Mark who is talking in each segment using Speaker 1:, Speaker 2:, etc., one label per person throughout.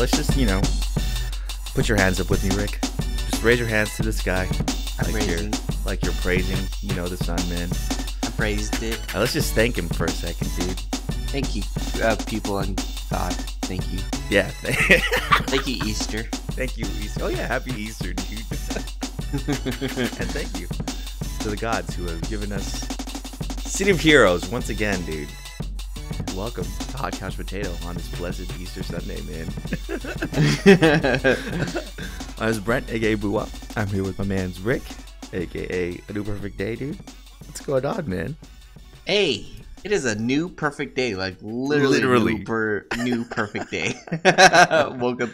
Speaker 1: let's just, put your hands up with me, Rick. Just raise your hands to the sky. Like you're praising, the sun, man.
Speaker 2: I praised it.
Speaker 1: Let's just thank him for a second, dude.
Speaker 2: Thank you, people and God. Thank you.
Speaker 1: Yeah.
Speaker 2: Thank you, Easter.
Speaker 1: Thank you, Easter. Oh, yeah, happy Easter, dude. And thank you to the gods who have given us City of Heroes once again, dude. Welcome to Hot Couch Potato on this blessed Easter Sunday, man. My name is Brent, aka Boo. I'm here with my man's Rick, aka A New Perfect Day, dude. What's going on, man?
Speaker 2: Hey, it is a new perfect day, like literally. New perfect day. Woke up.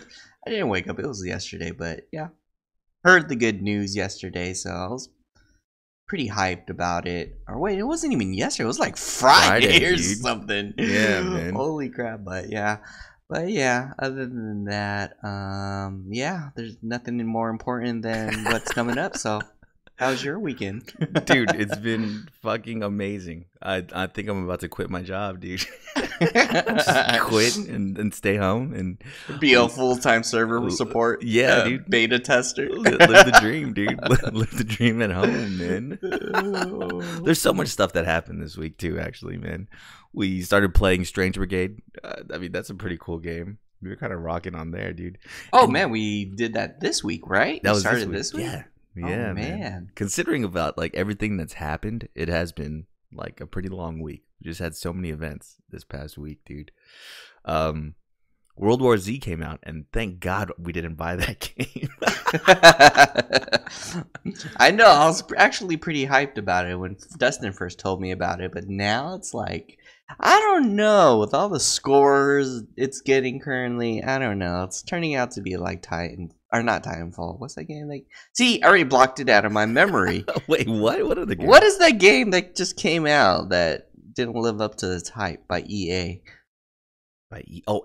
Speaker 2: I didn't wake up. It was yesterday, but yeah, heard the good news yesterday, so I was pretty hyped about it. Or wait, it wasn't even yesterday. It was like Friday or something.
Speaker 1: Yeah, man.
Speaker 2: Holy crap! But yeah. Other than that, yeah, there's nothing more important than what's coming up. So, how's your weekend,
Speaker 1: dude? It's been fucking amazing. I think I'm about to quit my job, dude. Just quit and stay home and
Speaker 2: be a full-time server support.
Speaker 1: Yeah, dude.
Speaker 2: Beta tester.
Speaker 1: Live the dream, dude. Live the dream at home, man. There's so much stuff that happened this week too. Actually, man, we started playing Strange Brigade. I mean, that's a pretty cool game. We were kind of rocking on there, dude.
Speaker 2: Oh man, we did that this week, right?
Speaker 1: That was
Speaker 2: started this week.
Speaker 1: Yeah.
Speaker 2: Oh,
Speaker 1: yeah, man. Considering about like everything that's happened, it has been like a pretty long week. We just had so many events this past week, dude. World War Z came out, and thank God we didn't buy that game.
Speaker 2: I know. I was actually pretty hyped about it when Dustin first told me about it, but now it's like, I don't know. With all the scores it's getting currently, I don't know. It's turning out to be like not Titanfall. What's that game? Like, see, I already blocked it out of my memory.
Speaker 1: Wait, what? What are the games?
Speaker 2: What is that game that just came out that didn't live up to its hype by EA?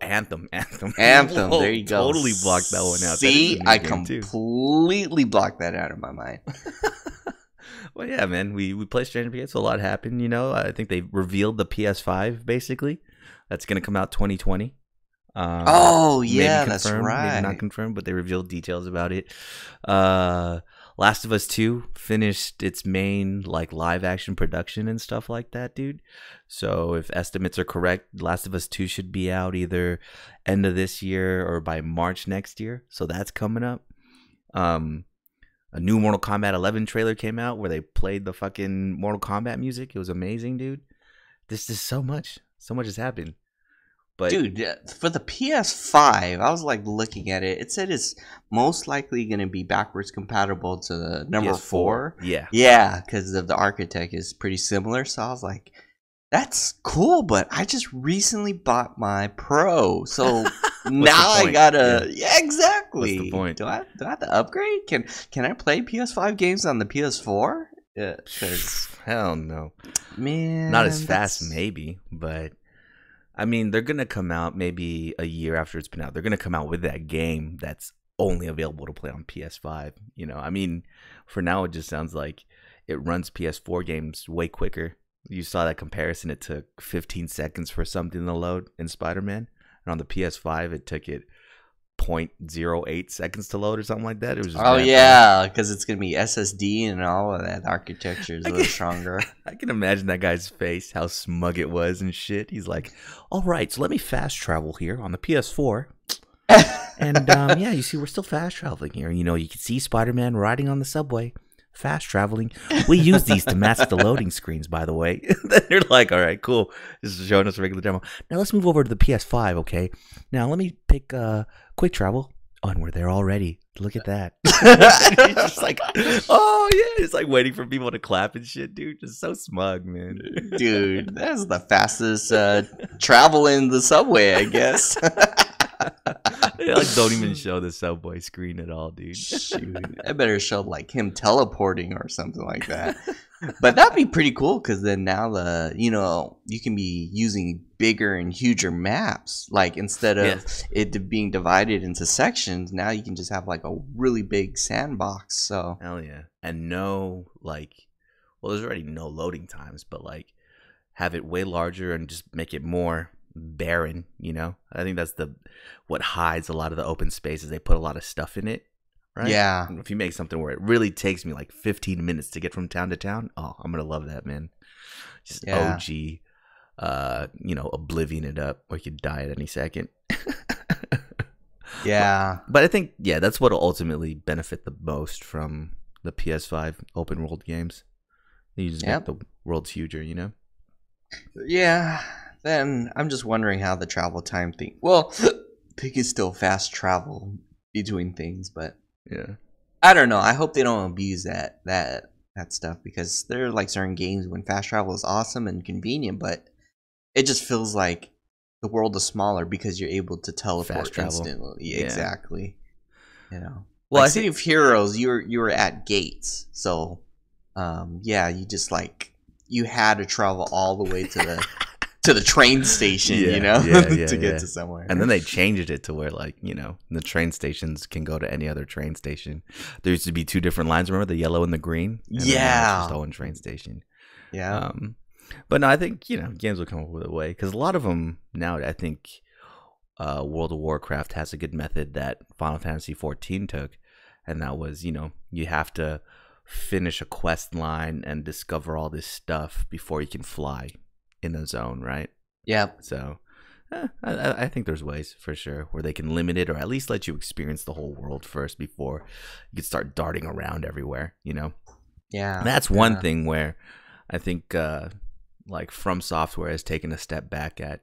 Speaker 1: Anthem.
Speaker 2: Whoa, there you go.
Speaker 1: Totally blocked that one out.
Speaker 2: See, I completely blocked that out of my mind.
Speaker 1: Well, yeah, man. We played Stranger Brigade, so a lot happened. I think they revealed the PS5 basically. That's gonna come out 2020.
Speaker 2: Oh yeah, that's right.
Speaker 1: Maybe not confirmed, but they revealed details about it. Last of Us 2 finished its main like live action production and stuff like that, dude. So if estimates are correct, Last of Us 2 should be out either end of this year or by March next year. So that's coming up. A new Mortal Kombat 11 trailer came out where they played the fucking Mortal Kombat music. It was amazing, dude. This is so much. So much has happened. But
Speaker 2: dude, for the PS5, I was like looking at it. It said it's most likely going to be backwards compatible to the number
Speaker 1: PS4.
Speaker 2: 4.
Speaker 1: Yeah.
Speaker 2: Yeah, because of the architect is pretty similar. So I was like, that's cool, but I just recently bought my Pro. So now I gotta... Yeah, exactly.
Speaker 1: What's the point?
Speaker 2: Do I have to upgrade? Can I play PS5 games on the PS4? Yeah,
Speaker 1: hell no.
Speaker 2: Man.
Speaker 1: Not as fast, maybe, but... I mean, they're going to come out maybe a year after it's been out. They're going to come out with that game that's only available to play on PS5. I mean, for now, it just sounds like it runs PS4 games way quicker. You saw that comparison. It took 15 seconds for something to load in Spider-Man. And on the PS5, it took it 0.08 seconds to load or something like that. It was just
Speaker 2: yeah, because it's gonna be SSD and all of that architecture is a little stronger.
Speaker 1: I can imagine that guy's face, how smug it was and shit. He's like, all right, so let me fast travel here on the PS4. And yeah, you see, we're still fast traveling here. You can see Spider-Man riding on the subway, fast traveling. We use these to mask the loading screens, by the way. Then they're like, all right, cool. This is showing us a regular demo. Now let's move over to the PS5, okay? Now let me pick quick travel. Oh, and we're there already. Look at that. It's just like, oh yeah, it's like waiting for people to clap and shit, dude. Just so smug, man.
Speaker 2: Dude, that's the fastest travel in the subway, I guess.
Speaker 1: They like don't even show the subway screen at all, dude.
Speaker 2: Shoot, I better show like him teleporting or something like that. But that'd be pretty cool because then now you can be using bigger and huger maps. Like instead of it being divided into sections, now you can just have like a really big sandbox. So
Speaker 1: hell yeah, and no there's already no loading times, but like have it way larger and just make it more barren. I think that's what hides a lot of the open spaces. They put a lot of stuff in it, right?
Speaker 2: Yeah.
Speaker 1: If you make something where it really takes me like 15 minutes to get from town to town, oh, I'm gonna love that, man. Just OG, oblivion it up, or you could die at any second.
Speaker 2: Yeah.
Speaker 1: But I think, that's what will ultimately benefit the most from the PS5 open world games. You just make the worlds huger,
Speaker 2: Yeah. Then I'm just wondering how the travel time thing. Well, they can still fast travel between things, but
Speaker 1: yeah,
Speaker 2: I don't know. I hope they don't abuse that stuff, because there are like certain games when fast travel is awesome and convenient, but it just feels like the world is smaller because you're able to teleport instantly. Yeah. Exactly. Well, like City of Heroes, you were at gates, so you just you had to travel all the way to the train station, to get to somewhere.
Speaker 1: And then they changed it to where the train stations can go to any other train station. There used to be 2 different lines. Remember the yellow and the green? And just one train station.
Speaker 2: Yeah.
Speaker 1: But no, I think games will come up with a way, because a lot of them now. I think World of Warcraft has a good method that Final Fantasy 14 took, and that was you have to finish a quest line and discover all this stuff before you can fly in the zone, right?
Speaker 2: Yeah.
Speaker 1: So I think there's ways for sure where they can limit it, or at least let you experience the whole world first before you can start darting around everywhere.
Speaker 2: Yeah.
Speaker 1: And that's one thing where I think From Software has taken a step back at,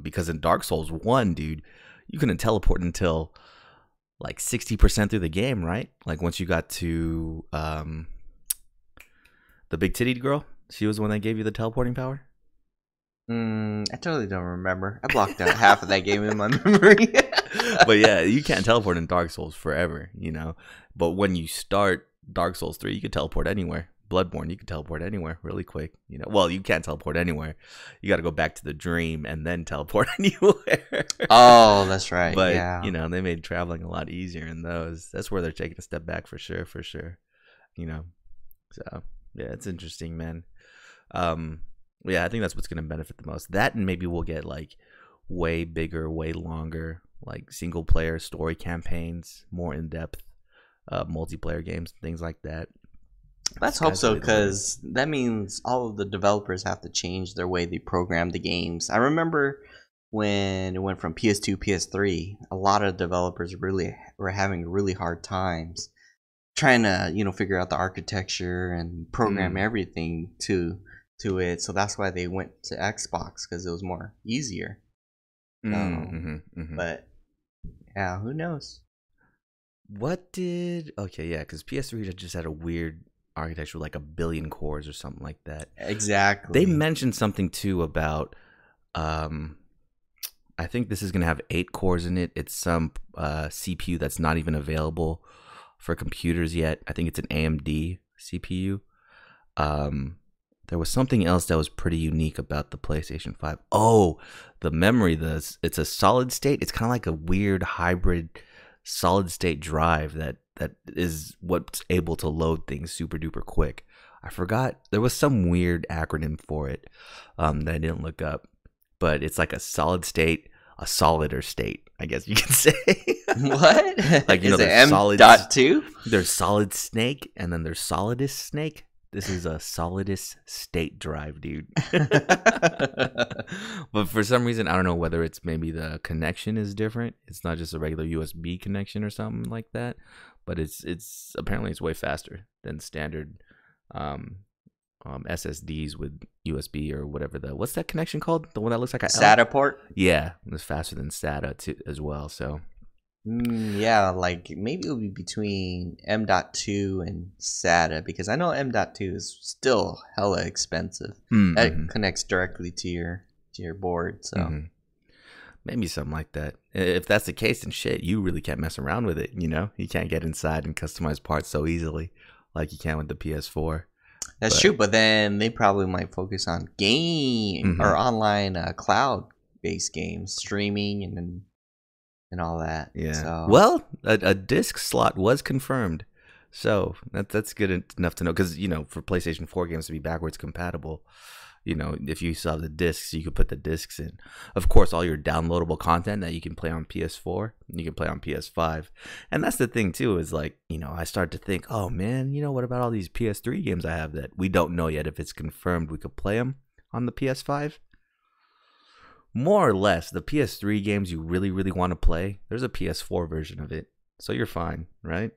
Speaker 1: because in Dark Souls 1, dude, you couldn't teleport until 60% through the game, right? Once you got to the big tittied girl, she was the one that gave you the teleporting power.
Speaker 2: I totally don't remember. I blocked out half of that game in my memory.
Speaker 1: But yeah, you can't teleport in Dark Souls forever, But when you start Dark Souls 3, you can teleport anywhere. Bloodborne, you can teleport anywhere really quick. Well, you can't teleport anywhere. You got to go back to the dream and then teleport anywhere.
Speaker 2: Oh, that's right.
Speaker 1: But
Speaker 2: they
Speaker 1: made traveling a lot easier in those. That's where they're taking a step back for sure. So yeah, it's interesting, man. I think that's what's going to benefit the most. That, and maybe we'll get way bigger, way longer, single player story campaigns, more in depth multiplayer games, things like that.
Speaker 2: Let's hope so, because that means all of the developers have to change their way they program the games. I remember when it went from PS2, PS3, a lot of developers really were having really hard times trying to, figure out the architecture and program everything to it. So that's why they went to Xbox, because it was more easier. But yeah, who knows?
Speaker 1: Because PS3 just had a weird architecture, like 1 billion cores or something like that.
Speaker 2: Exactly.
Speaker 1: They mentioned something too about I think this is going to have 8 cores in it. It's some CPU that's not even available for computers yet. I think it's an AMD CPU. There was something else that was pretty unique about the PlayStation 5. Oh, the memory. It's a solid state. It's kind of like a weird hybrid solid state drive that is what's able to load things super duper quick. I forgot. There was some weird acronym for it that I didn't look up. But it's like a solid state, a solider state, I guess you can say.
Speaker 2: What?
Speaker 1: There's
Speaker 2: M.2?
Speaker 1: There's solid snake, and then there's solidus snake. This is a solidus state drive, dude. But for some reason, I don't know whether it's maybe the connection is different. It's not just a regular USB connection or something like that. But it's apparently it's way faster than standard SSDs with USB or whatever. What's that connection called? The one that looks like a
Speaker 2: SATA port?
Speaker 1: Yeah, it's faster than SATA too, as well. So
Speaker 2: yeah, maybe it'll be between M.2 and SATA, because I know M.2 is still hella expensive. That connects directly to your board, so
Speaker 1: maybe something like that. If that's the case, then shit, you really can't mess around with it. You can't get inside and customize parts so easily like you can with the PS4.
Speaker 2: That's true, but then they probably might focus on game or online cloud-based games, streaming and all that.
Speaker 1: Yeah.
Speaker 2: So.
Speaker 1: Well, a disc slot was confirmed, so that's good enough to know, because for PlayStation 4 games to be backwards compatible, You know, if you still have the discs, you could put the discs in. Of course, all your downloadable content that you can play on PS4, you can play on PS5. And that's the thing too, is like, you know, I start to think, oh man, you know, what about all these PS3 games I have that we don't know yet if it's confirmed we could play them on the PS5? More or less, the PS3 games you really, really want to play, there's a PS4 version of it. So you're fine, right?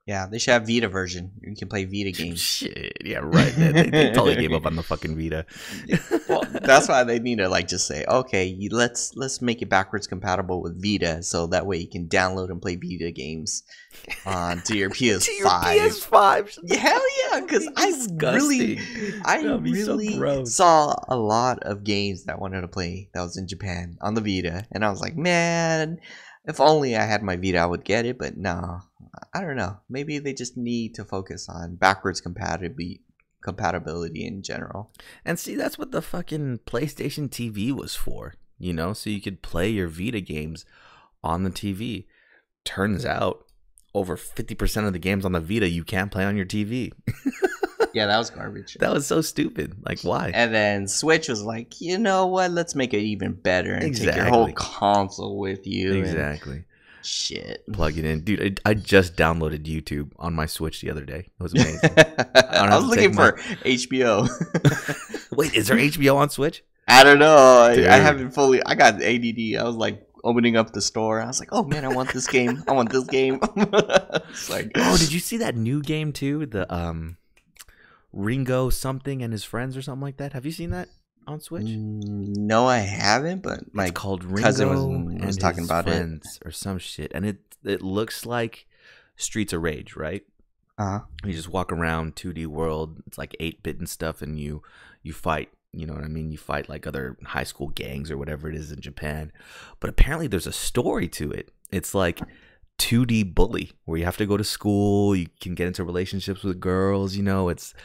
Speaker 2: Yeah, they should have Vita version. You can play Vita games.
Speaker 1: Shit, yeah, right. They totally gave up on the fucking Vita.
Speaker 2: Well, that's why they need to like just say, okay, let's make it backwards compatible with Vita, so that way you can download and play Vita games onto your PS5.
Speaker 1: To your PS5.
Speaker 2: Yeah, hell yeah, because I really saw a lot of games that I wanted to play that was in Japan on the Vita, and I was like, man, if only I had my Vita, I would get it, but no. I don't know. Maybe they just need to focus on backwards compatibility in general.
Speaker 1: And see, that's what the fucking PlayStation TV was for, you know? So you could play your Vita games on the TV. Turns out, over 50% of the games on the Vita you can't play on your TV.
Speaker 2: Yeah, that was garbage.
Speaker 1: That was so stupid. Like, why?
Speaker 2: And then Switch was like, you know what? Let's make it even better and take your whole console with you.
Speaker 1: Exactly.
Speaker 2: Shit.
Speaker 1: Plug it in. Dude, I just downloaded YouTube on my Switch the other day. It was amazing.
Speaker 2: I was looking for HBO.
Speaker 1: Wait, is there HBO on Switch?
Speaker 2: I don't know. I haven't fully. I got ADD. I was like opening up the store. I was like, oh man, I want this game. I want this game. It's like,
Speaker 1: oh, did you see that new game too? The Ringo something and his friends or something like that. Have you seen that on Switch?
Speaker 2: No, I haven't. But my cousin was talking about it
Speaker 1: or some shit, and it looks like Streets of Rage, right? You just walk around 2D world. It's like 8-bit and stuff, and you fight. You know what I mean? You fight like other high school gangs or whatever it is in Japan. But apparently, there's a story to it. It's like 2D bully, where you have to go to school. You can get into relationships with girls. You know, it's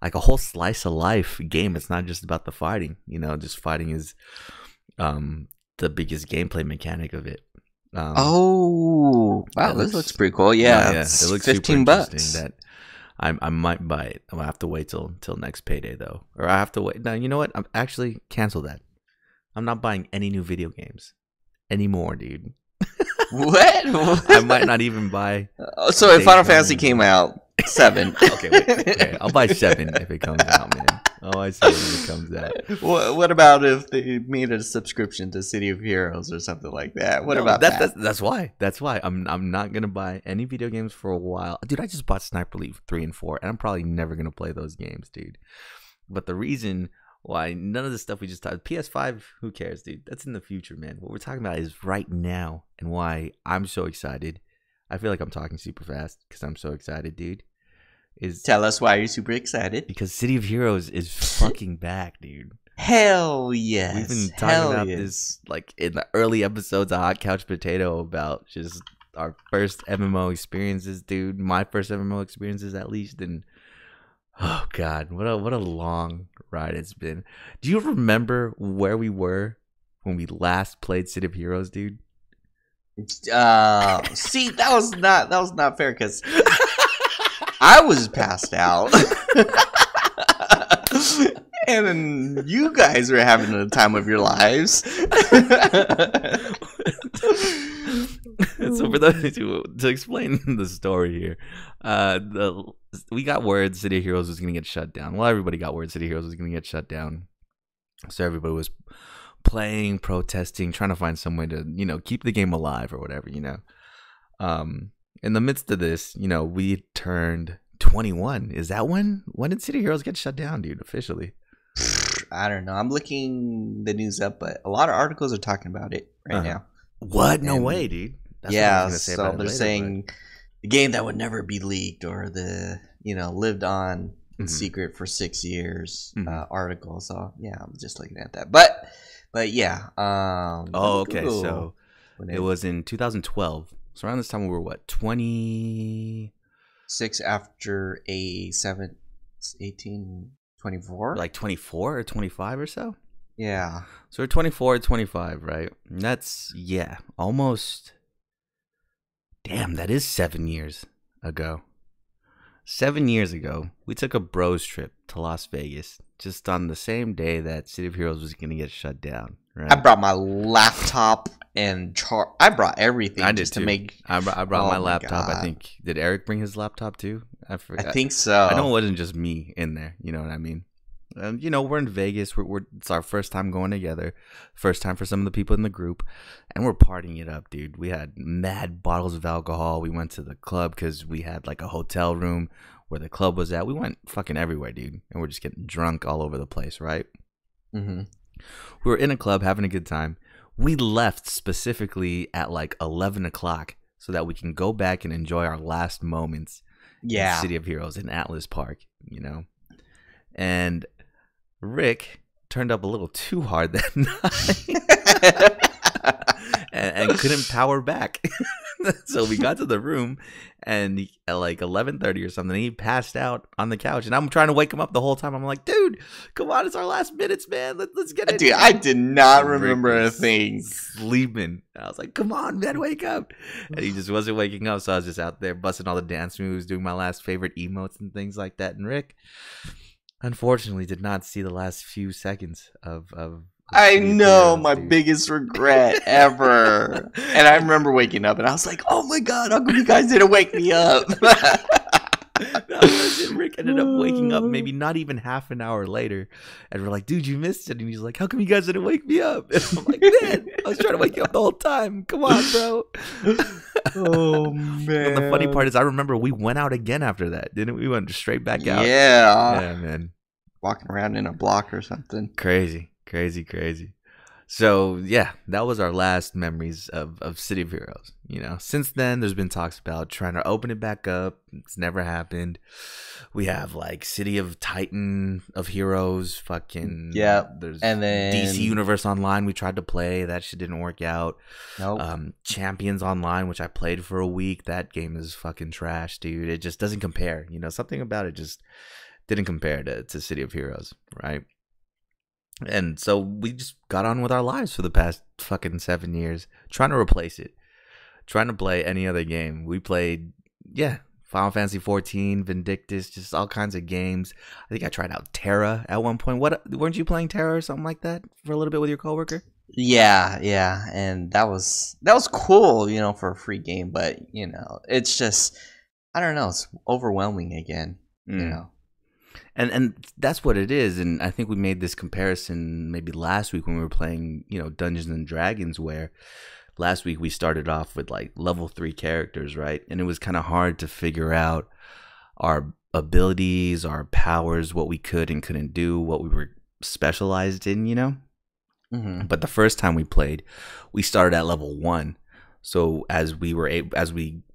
Speaker 1: like a whole slice of life game. It's not just about the fighting, you know, just fighting is the biggest gameplay mechanic of it.
Speaker 2: Wow, this looks pretty cool. Yeah,
Speaker 1: it looks
Speaker 2: $15.
Speaker 1: That I might buy it. I'll have to wait till next payday though, or I have to wait. Now you know what? I'm actually cancel that. I'm not buying any new video games anymore, dude.
Speaker 2: What?
Speaker 1: I might not even buy.
Speaker 2: So if Final Fantasy came out 7,
Speaker 1: okay, wait, okay, I'll buy 7 if it comes out, man. Oh, I see if it comes out.
Speaker 2: What about if they made a subscription to City of Heroes or something like that? What about that?
Speaker 1: That's why. I'm not gonna buy any video games for a while, dude. I just bought Sniper Elite 3 and 4, and I'm probably never gonna play those games, dude. But the reason why none of the stuff we just talked, PS5, who cares, dude? That's in the future, man. What we're talking about is right now, and why I'm so excited. I feel like I'm talking super fast because I'm so excited, dude.
Speaker 2: Tell us why you're super excited.
Speaker 1: Because City of Heroes is fucking back, dude.
Speaker 2: Hell yes.
Speaker 1: We've been talking about this like in the early episodes of Hot Couch Potato about just our first MMO experiences, dude. My first MMO experiences, at least. And oh god, what a long ride it's been. Do you remember where we were when we last played City of Heroes, dude?
Speaker 2: See, that was not fair because I was passed out. And then you guys were having the time of your lives.
Speaker 1: So for those to explain the story here, we got word City of Heroes was going to get shut down. Well, everybody got word City of Heroes was going to get shut down. So everybody was playing, protesting, trying to find some way to, you know, keep the game alive or whatever, you know. In the midst of this, you know, we turned 21. Is that when did City of Heroes get shut down, dude, officially?
Speaker 2: I don't know. I'm looking the news up, but a lot of articles are talking about it right now.
Speaker 1: What? No way, dude.
Speaker 2: That's what I was gonna say so they're saying the game that would never be leaked or the, you know, lived on in secret for 6 years article. So yeah, I'm just looking at that. But yeah.
Speaker 1: Okay. So it was in 2012. So around this time we were what, 26
Speaker 2: after a 7, 18, 24?
Speaker 1: Like 24 or 25 or so?
Speaker 2: Yeah.
Speaker 1: So we're 24 or 25, right? And that's, yeah, almost, damn, that is 7 years ago. 7 years ago, we took a bros trip to Las Vegas just on the same day that City of Heroes was going to get shut down. Right?
Speaker 2: I brought my laptop and I brought everything.
Speaker 1: I did too. I brought my laptop.
Speaker 2: God.
Speaker 1: I think, did Eric bring his laptop too? I forgot.
Speaker 2: I think so.
Speaker 1: I know it wasn't just me in there. You know what I mean? And you know, we're in Vegas. It's our first time going together. First time for some of the people in the group, and we're partying it up, dude. We had mad bottles of alcohol. We went to the club because we had like a hotel room where the club was at. We went fucking everywhere, dude, and we're just getting drunk all over the place, right?
Speaker 2: Mm-hmm.
Speaker 1: We were in a club having a good time. We left specifically at like 11 o'clock so that we can go back and enjoy our last moments in City of Heroes in Atlas Park, you know? And Rick turned up a little too hard that night and couldn't power back. So we got to the room and at like 11:30 or something, he passed out on the couch. And I'm trying to wake him up the whole time. I'm like, dude, come on, it's our last minutes, man. Let's get it.
Speaker 2: Dude, I did not remember a thing.
Speaker 1: Sleeping. I was like, come on, man, wake up. And he just wasn't waking up. So I was just out there busting all the dance moves, doing my last favorite emotes and things like that. And Rick, unfortunately, did not see the last few seconds of
Speaker 2: I know, my biggest regret ever. And I remember waking up and I was like, oh my God, how come you guys didn't wake me up?
Speaker 1: Rick ended up waking up maybe not even half an hour later. And we're like, dude, you missed it. And he's like, how come you guys didn't wake me up? And I'm like, man, I was trying to wake you up the whole time. Come on, bro.
Speaker 2: Oh, man.
Speaker 1: And the funny part is I remember we went out again after that, didn't we? We went straight back out.
Speaker 2: Yeah,
Speaker 1: man.
Speaker 2: Walking around in a block or something.
Speaker 1: Crazy. So yeah, that was our last memories of City of Heroes. You know, since then there's been talks about trying to open it back up. It's never happened. We have like City of Titan of Heroes, fucking There's
Speaker 2: and then
Speaker 1: DC Universe Online. We tried to play, that shit didn't work out.
Speaker 2: Nope.
Speaker 1: Champions Online, which I played for a week. That game is fucking trash, dude. It just doesn't compare. You know, something about it just didn't compare to City of Heroes, right? And so we just got on with our lives for the past fucking 7 years, trying to replace it, trying to play any other game. We played, Final Fantasy 14, Vindictus, just all kinds of games. I think I tried out Terra at one point. Weren't you playing Terra or something like that for a little bit with your coworker?
Speaker 2: Yeah, and that was cool, you know, for a free game. But you know, it's just, I don't know, it's overwhelming again, you know.
Speaker 1: And that's what it is. And I think we made this comparison maybe last week when we were playing, you know, Dungeons and Dragons, where last week we started off with like level 3 characters, right? And it was kind of hard to figure out our abilities, our powers, what we could and couldn't do, what we were specialized in, you know?
Speaker 2: Mm-hmm.
Speaker 1: But the first time we played, we started at level 1. So as we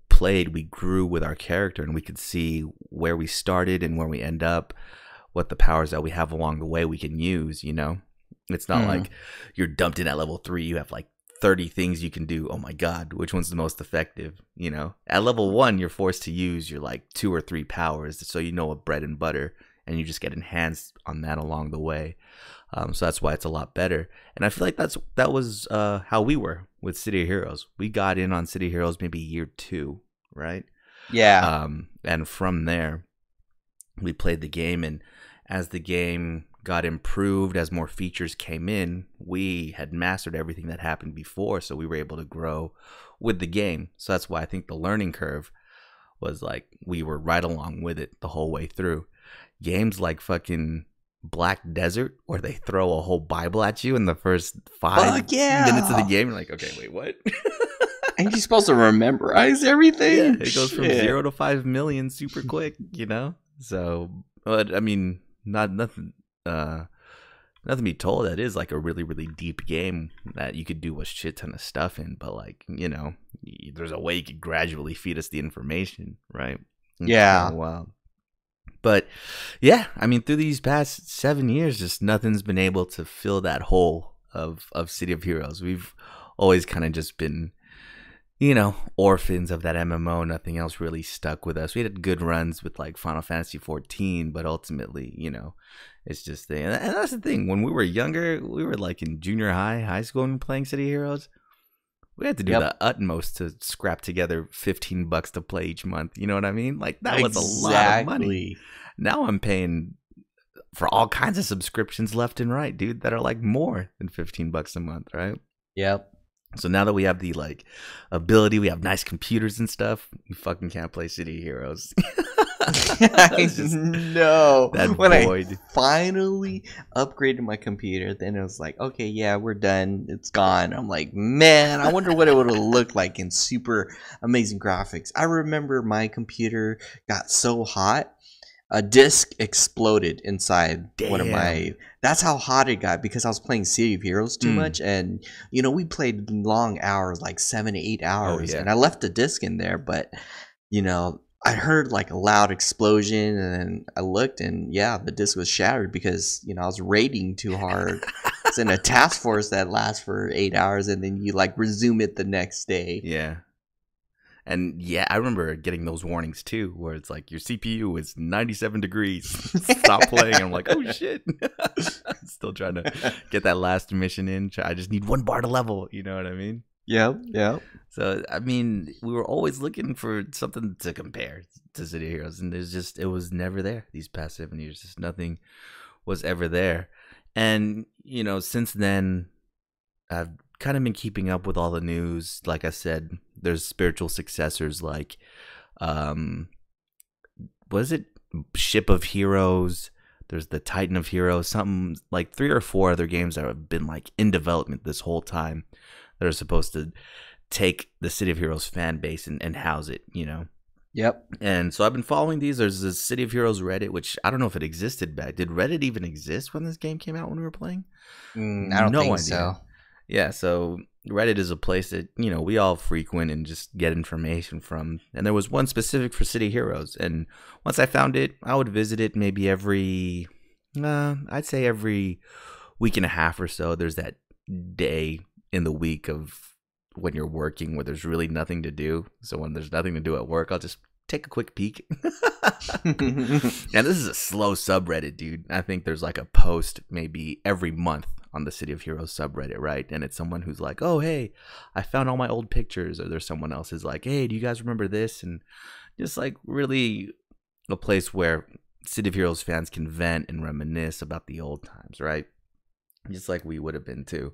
Speaker 1: played, we grew with our character and we could see where we started and where we end up, what the powers that we have along the way we can use, you know. It's not like you're dumped in at level 3, you have like 30 things you can do. Oh my God, which one's the most effective, you know? At level 1, you're forced to use your like 2 or 3 powers, so you know what bread and butter, and you just get enhanced on that along the way. So that's why it's a lot better. And I feel like that was how we were with City of Heroes. We got in on City of Heroes maybe year 2, right?
Speaker 2: Yeah.
Speaker 1: And from there, we played the game, and as the game got improved, as more features came in, we had mastered everything that happened before, so we were able to grow with the game. So that's why I think the learning curve was like we were right along with it the whole way through. Games like fucking Black Desert, where they throw a whole Bible at you in the first 5 minutes of the game, you're like, okay, wait, what?
Speaker 2: And you're supposed to memorize everything?
Speaker 1: Yeah, it goes from 0 to 5 million super quick, you know? So, but I mean, nothing to be told. That is like a really, really deep game that you could do a shit ton of stuff in, but like, you know, there's a way you could gradually feed us the information, right?
Speaker 2: Yeah.
Speaker 1: Wow. But yeah, I mean, through these past 7 years, just nothing's been able to fill that hole of City of Heroes. We've always kind of just been, you know, orphans of that MMO. Nothing else really stuck with us. We had good runs with like Final Fantasy 14, but ultimately, you know, it's just the, and that's the thing. When we were younger, we were like in junior high school and playing City Heroes. We had to do the utmost to scrap together $15 to play each month. You know what I mean? Like that was a lot of money. Now I'm paying for all kinds of subscriptions left and right, dude, that are like more than $15 a month, right?
Speaker 2: Yep.
Speaker 1: So now that we have the like ability, we have nice computers and stuff, we fucking can't play City Heroes.
Speaker 2: I know.
Speaker 1: That
Speaker 2: when
Speaker 1: void.
Speaker 2: I finally upgraded my computer, then it was like, okay, yeah, we're done. It's gone. I'm like, man, I wonder what it would have looked like in super amazing graphics. I remember my computer got so hot, a disk exploded inside one of my. That's how hot it got because I was playing City of Heroes too much, and you know we played long hours, like 7 to 8 hours, and I left the disk in there, but you know. I heard like a loud explosion and I looked and yeah, the disc was shattered because, you know, I was raiding too hard. It's in a task force that lasts for 8 hours and then you like resume it the next day.
Speaker 1: Yeah. And yeah, I remember getting those warnings too, where it's like your CPU is 97 degrees. Stop playing. I'm like, oh shit. Still trying to get that last mission in. I just need 1 bar to level. You know what I mean?
Speaker 2: Yeah.
Speaker 1: So, I mean, we were always looking for something to compare to City Heroes, and it was never there these past 7 years. Just nothing was ever there. And, you know, since then, I've kind of been keeping up with all the news. Like I said, there's spiritual successors like, what is it? Ship of Heroes. There's the Titan of Heroes. Something like 3 or 4 other games that have been like in development this whole time that are supposed to take the City of Heroes fan base and house it, you know?
Speaker 2: Yep.
Speaker 1: And so I've been following these. There's the City of Heroes Reddit, which I don't know if it existed back. Did Reddit even exist when this game came out when we were playing?
Speaker 2: I don't think so.
Speaker 1: Yeah, so Reddit is a place that, you know, we all frequent and just get information from. And there was one specific for City Heroes. And once I found it, I would visit it maybe I'd say every week and a half or so. There's that day in the week of when you're working where there's really nothing to do. So when there's nothing to do at work, I'll just take a quick peek. And this is a slow subreddit, dude. I think there's like a post maybe every month on the City of Heroes subreddit, right? And it's someone who's like, oh, hey, I found all my old pictures. Or there's someone else who's like, hey, do you guys remember this? And just like really a place where City of Heroes fans can vent and reminisce about the old times, right? Just like we would have been too.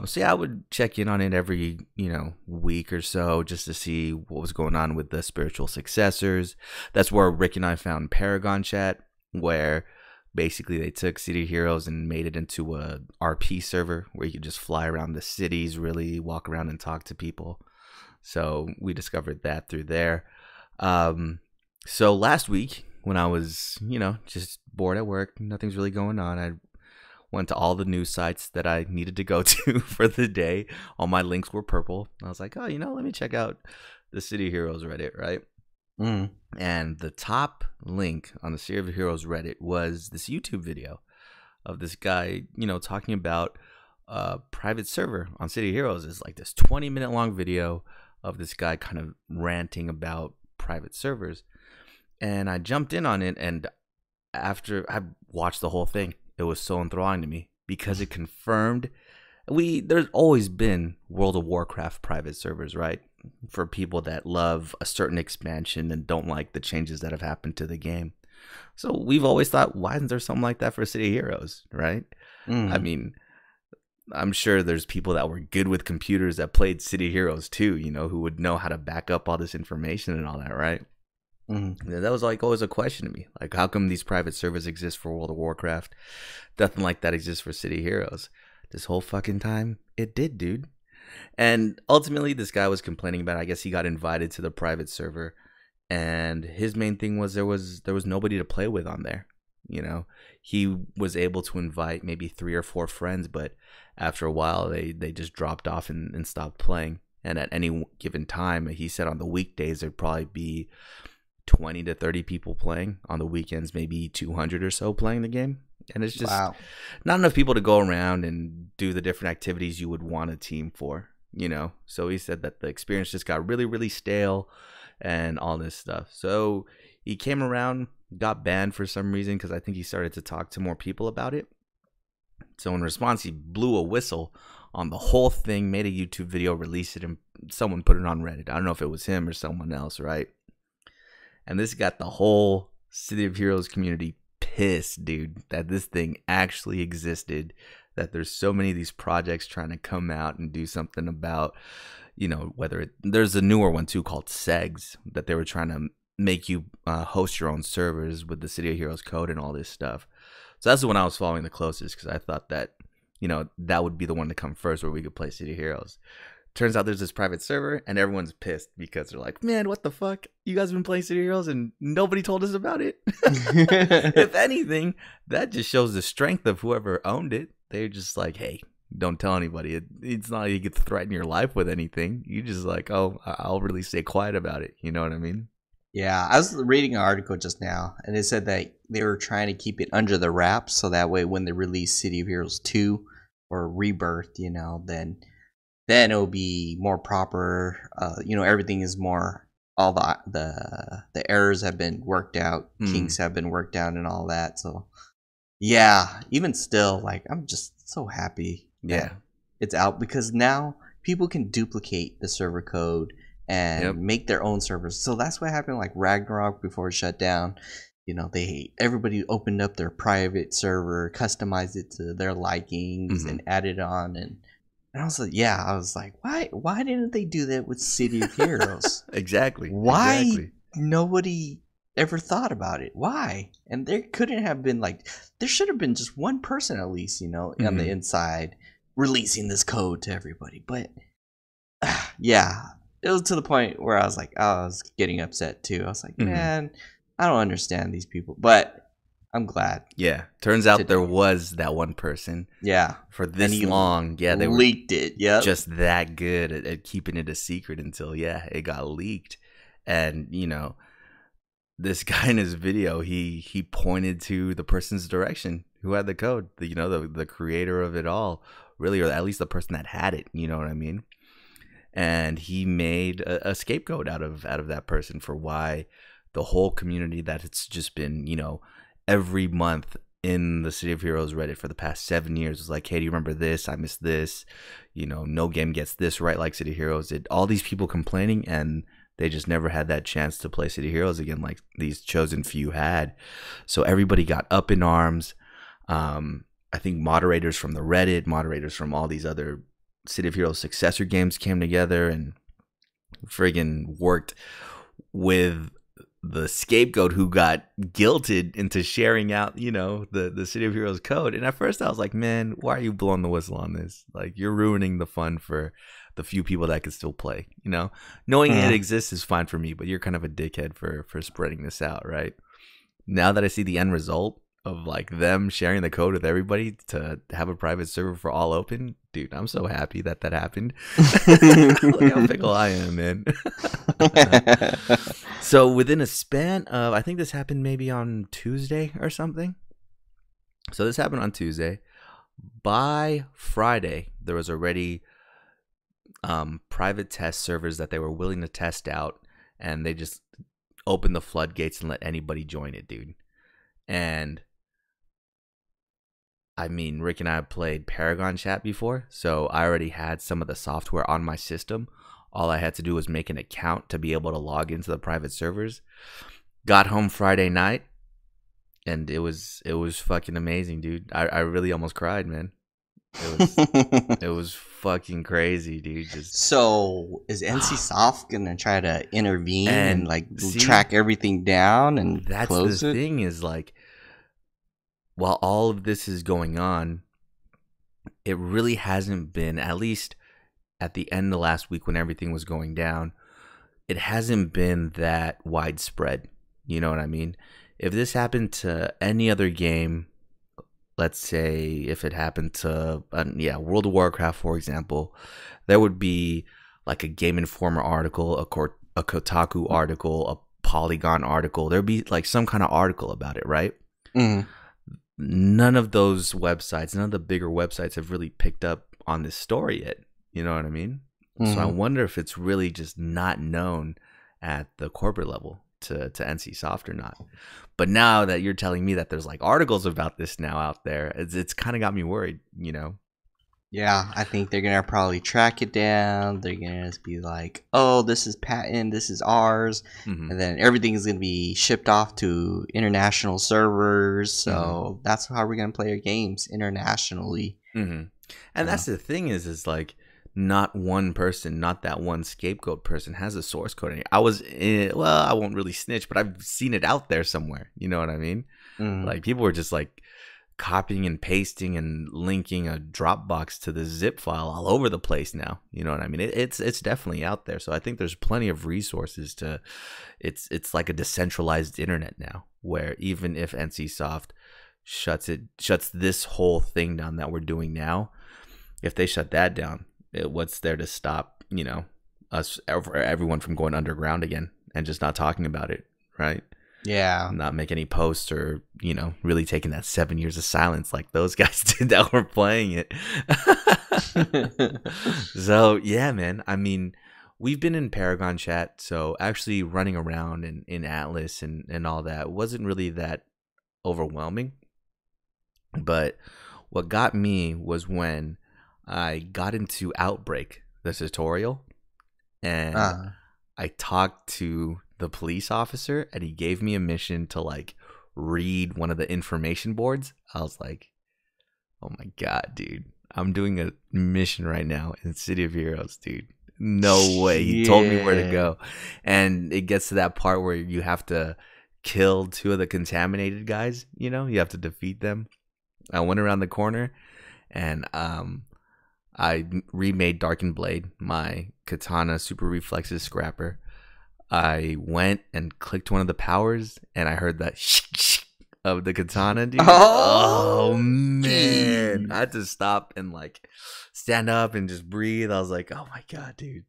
Speaker 1: So yeah, I would check in on it every, you know, week or so just to see what was going on with the spiritual successors. That's where Rick and I found Paragon Chat, where basically they took City Heroes and made it into a RP server where you could just fly around the cities, really walk around and talk to people. So we discovered that through there. So last week when I was, you know, just bored at work, nothing's really going on, I went to all the news sites that I needed to go to for the day. All my links were purple. I was like, oh, you know, let me check out the City Heroes Reddit, right? And the top link on the City of Heroes Reddit was this YouTube video of this guy, you know, talking about a private server on City Heroes. It's like this 20-minute long video of this guy kind of ranting about private servers. And I jumped in on it, and after I watched the whole thing, it was so enthralling to me because it confirmed there's always been World of Warcraft private servers, right? For people that love a certain expansion and don't like the changes that have happened to the game. So we've always thought, why isn't there something like that for City Heroes, right? I mean, I'm sure there's people that were good with computers that played City Heroes too, you know, who would know how to back up all this information and all that, right? That was like always a question to me. Like, how come these private servers exist for World of Warcraft? Nothing like that exists for City Heroes. This whole fucking time, it did, dude. And ultimately, this guy was complaining about, I guess he got invited to the private server, and his main thing was there was nobody to play with on there. You know, he was able to invite maybe 3 or 4 friends, but after a while, they just dropped off and stopped playing. And at any given time, he said on the weekdays, there'd probably be 20 to 30 people playing. On the weekends, maybe 200 or so playing the game. And it's just not enough people to go around and do the different activities you would want a team for, you know? So he said that the experience just got really, really stale and all this stuff. So he came around, got banned for some reason because I think he started to talk to more people about it. So in response, he blew a whistle on the whole thing, made a YouTube video, released it, and someone put it on Reddit. I don't know if it was him or someone else, right? And this got the whole City of Heroes community pissed, dude, that this thing actually existed, that there's so many of these projects trying to come out and do something about, there's a newer one too called Segs, that they were trying to make you host your own servers with the City of Heroes code and all this stuff. So that's the one I was following the closest, because I thought that, that would be the one to come first where we could play City of Heroes. Turns out there's this private server and everyone's pissed because they're like, man, what the fuck? You guys have been playing City of Heroes and nobody told us about it. If anything, that just shows the strength of whoever owned it. They're just like, hey, don't tell anybody. It's not like you get to threaten your life with anything. You just like, oh, I'll really stay quiet about it. You know what I mean?
Speaker 2: Yeah, I was reading an article just now, and it said that they were trying to keep it under the wraps, so that way when they release City of Heroes 2 or Rebirth, then it'll be more proper. Everything is more, all the errors have been worked out, kinks have been worked out, and all that. So yeah, even still, like, I'm just so happy that it's out, because now people can duplicate the server code and make their own servers. So that's what happened, like Ragnarok before it shut down. Everybody opened up their private server, customized it to their likings, and added on. And I was like, why didn't they do that with City of Heroes?
Speaker 1: Exactly.
Speaker 2: Why nobody ever thought about it? Why? And there couldn't have been, like, there should have been just one person at least, on the inside releasing this code to everybody. But it was to the point where I was like, I was getting upset too. I was like, man, I don't understand these people. But I'm glad.
Speaker 1: Yeah. Turns out there was that one person.
Speaker 2: Yeah.
Speaker 1: For this long. Yeah. They
Speaker 2: leaked it. Yeah.
Speaker 1: Just that good at keeping it a secret until, it got leaked. And, this guy in his video, he pointed to the person's direction who had the code, the creator of it all, really, or at least the person that had it. You know what I mean? And he made a scapegoat out of that person for why the whole community that it's just been, every month in the City of Heroes Reddit for the past 7 years was like, hey, do you remember this? I missed this. No game gets this right like City of Heroes did. All these people complaining, and they just never had that chance to play City of Heroes again like these chosen few had. So everybody got up in arms. I think moderators from the Reddit, moderators from all these other City of Heroes successor games came together and friggin' worked with the scapegoat who got guilted into sharing out, the City of Heroes code. And at first I was like, man, why are you blowing the whistle on this? Like, you're ruining the fun for the few people that can still play, Knowing it exists is fine for me, but you're kind of a dickhead for spreading this out, right? Now that I see the end result of, like, them sharing the code with everybody to have a private server for all open, dude, I'm so happy that happened. Look how fickle I am, man. So within a span of, I think this happened maybe on Tuesday or something. So this happened on Tuesday. By Friday, there was already private test servers that they were willing to test out, and they just opened the floodgates and let anybody join it, dude. And I mean, Rick and I have played Paragon Chat before, so I already had some of the software on my system. All I had to do was make an account to be able to log into the private servers. Got home Friday night, and it was fucking amazing, dude. I really almost cried, man. It was fucking crazy, dude.
Speaker 2: So is NCSoft gonna try to intervene and like track everything down and
Speaker 1: that's
Speaker 2: close
Speaker 1: the
Speaker 2: it?
Speaker 1: Thing is, like, while all of this is going on, it really hasn't been, at least at the end of last week when everything was going down, it hasn't been that widespread. You know what I mean? If this happened to any other game, let's say if it happened to, World of Warcraft, for example, there would be like a Game Informer article, a Kotaku article, a Polygon article. There'd be like some kind of article about it, right?
Speaker 2: Mm-hmm.
Speaker 1: None of those websites, none of the bigger websites have really picked up on this story yet. You know what I mean? Mm-hmm. So I wonder if it's really just not known at the corporate level to NCSoft or not. But now that you're telling me that there's like articles about this now out there, it's kind of got me worried,
Speaker 2: Yeah, I think they're gonna probably track it down. They're gonna be like, "Oh, this is patent. This is ours," and then everything is gonna be shipped off to international servers. So that's how we're gonna play our games internationally.
Speaker 1: And that's the thing is like, not one person, not that one scapegoat person has a source code. I won't really snitch, but I've seen it out there somewhere. You know what I mean? Like, people were just like copying and pasting and linking a Dropbox to the zip file all over the place now. You know what I mean? It's definitely out there. So I think there's plenty of resources to. It's like a decentralized internet now, where even if NCSoft shuts this whole thing down that we're doing now, if they shut that down, what's there to stop us or everyone from going underground again and just not talking about it, right?
Speaker 2: Yeah.
Speaker 1: Not make any posts or, really taking that 7 years of silence like those guys did that were playing it. So, yeah, man. I mean, we've been in Paragon chat, so actually running around in Atlas and all that wasn't really that overwhelming. But what got me was when I got into Outbreak, the tutorial, and I talked to the police officer, and he gave me a mission to like read one of the information boards. I was like, oh my god, dude, I'm doing a mission right now in City of Heroes, dude. No way. He told me where to go. And it gets to that part where you have to kill 2 of the contaminated guys. You have to defeat them. I went around the corner, and I remade Darkened Blade, my katana super reflexes scrapper. I went and clicked one of the powers, and I heard that of the katana, dude. Oh man. I had to stop and like stand up and just breathe. I was like, oh my god, dude.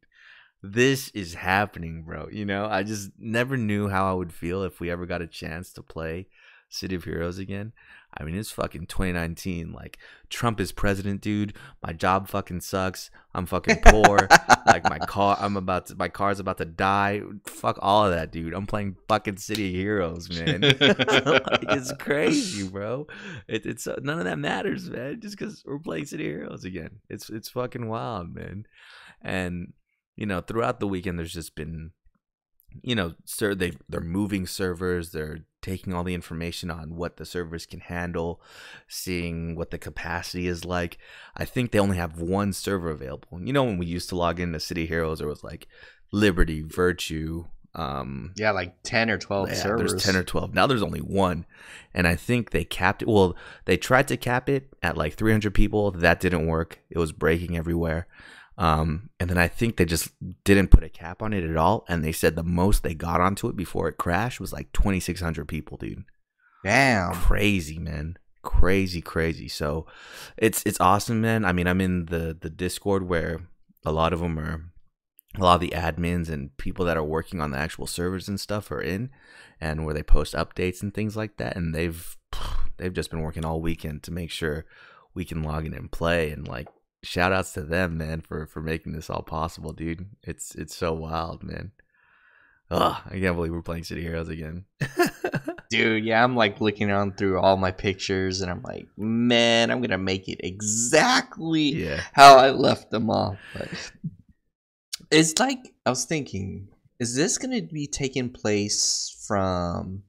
Speaker 1: This is happening, bro. I just never knew how I would feel if we ever got a chance to play City of Heroes again. I mean, it's fucking 2019. Like, Trump is president, dude. My job fucking sucks. I'm fucking poor. Like, my car's about to die. Fuck all of that, dude. I'm playing fucking City of Heroes, man. Like, it's crazy, bro. It's none of that matters, man. Just because we're playing City of Heroes again. It's fucking wild, man. And throughout the weekend, there's just been, they're moving servers. They're taking all the information on what the servers can handle, seeing what the capacity is like. I think they only have 1 server available. When we used to log into City Heroes, there was like Liberty, Virtue.
Speaker 2: Like 10 or 12 servers.
Speaker 1: There's 10 or 12. Now there's only 1. And I think they capped it. Well, they tried to cap it at like 300 people. That didn't work. It was breaking everywhere. And then I think they just didn't put a cap on it at all. And they said the most they got onto it before it crashed was like 2,600 people, dude.
Speaker 2: Damn.
Speaker 1: Crazy, man. Crazy. So it's awesome, man. I mean, I'm in the Discord where a lot of the admins and people that are working on the actual servers and stuff are in, and where they post updates and things like that. And they've just been working all weekend to make sure we can log in and play. And like, shout outs to them, man, for making this all possible, dude. It's so wild, man. Oh, I can't believe we're playing City Heroes again.
Speaker 2: Dude, yeah, I'm like looking on through all my pictures, and I'm like, man, I'm gonna make it exactly how I left them off. But it's like, I was thinking, is this gonna be taking place from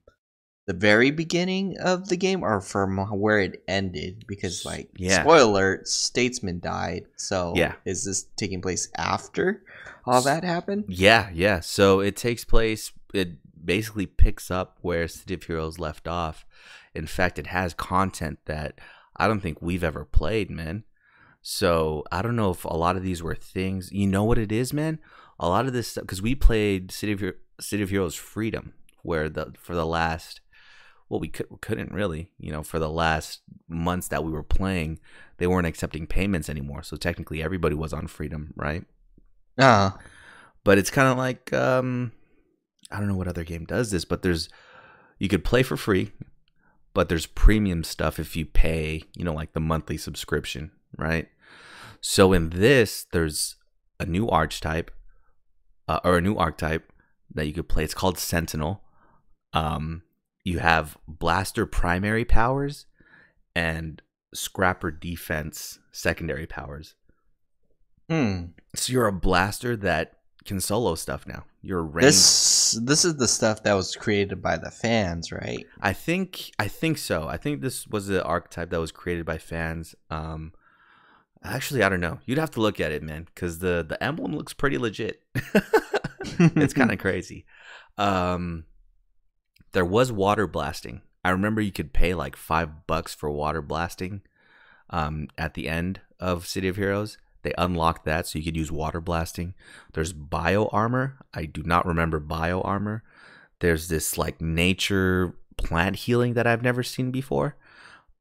Speaker 2: the very beginning of the game or from where it ended? Because like, spoiler alert, Statesman died. So is this taking place after all that happened?
Speaker 1: Yeah. So it takes place, it basically picks up where City of Heroes left off. In fact, it has content that I don't think we've ever played, man. So I don't know if a lot of these were things, you know what it is, man? A lot of this stuff, because we played City of Heroes Freedom, where for the last, well, we couldn't really, for the last months that we were playing, they weren't accepting payments anymore. So technically everybody was on Freedom, right? But it's kind of like, I don't know what other game does this, but you could play for free, but there's premium stuff if you pay, like the monthly subscription, right? So in this, there's a new archetype, or a new archetype that you could play. It's called Sentinel. You have blaster primary powers and scrapper defense secondary powers.
Speaker 2: Hmm.
Speaker 1: So you're a blaster that can solo stuff now. You're a range.
Speaker 2: This is the stuff that was created by the fans, right?
Speaker 1: I think so. I think this was the archetype that was created by fans. Actually, I don't know. You'd have to look at it, man, because the emblem looks pretty legit. It's kind of crazy. There was water blasting. I remember you could pay like $5 for water blasting. At the end of City of Heroes, they unlocked that, so you could use water blasting. There's bio armor. I do not remember bio armor. There's this like nature plant healing that I've never seen before.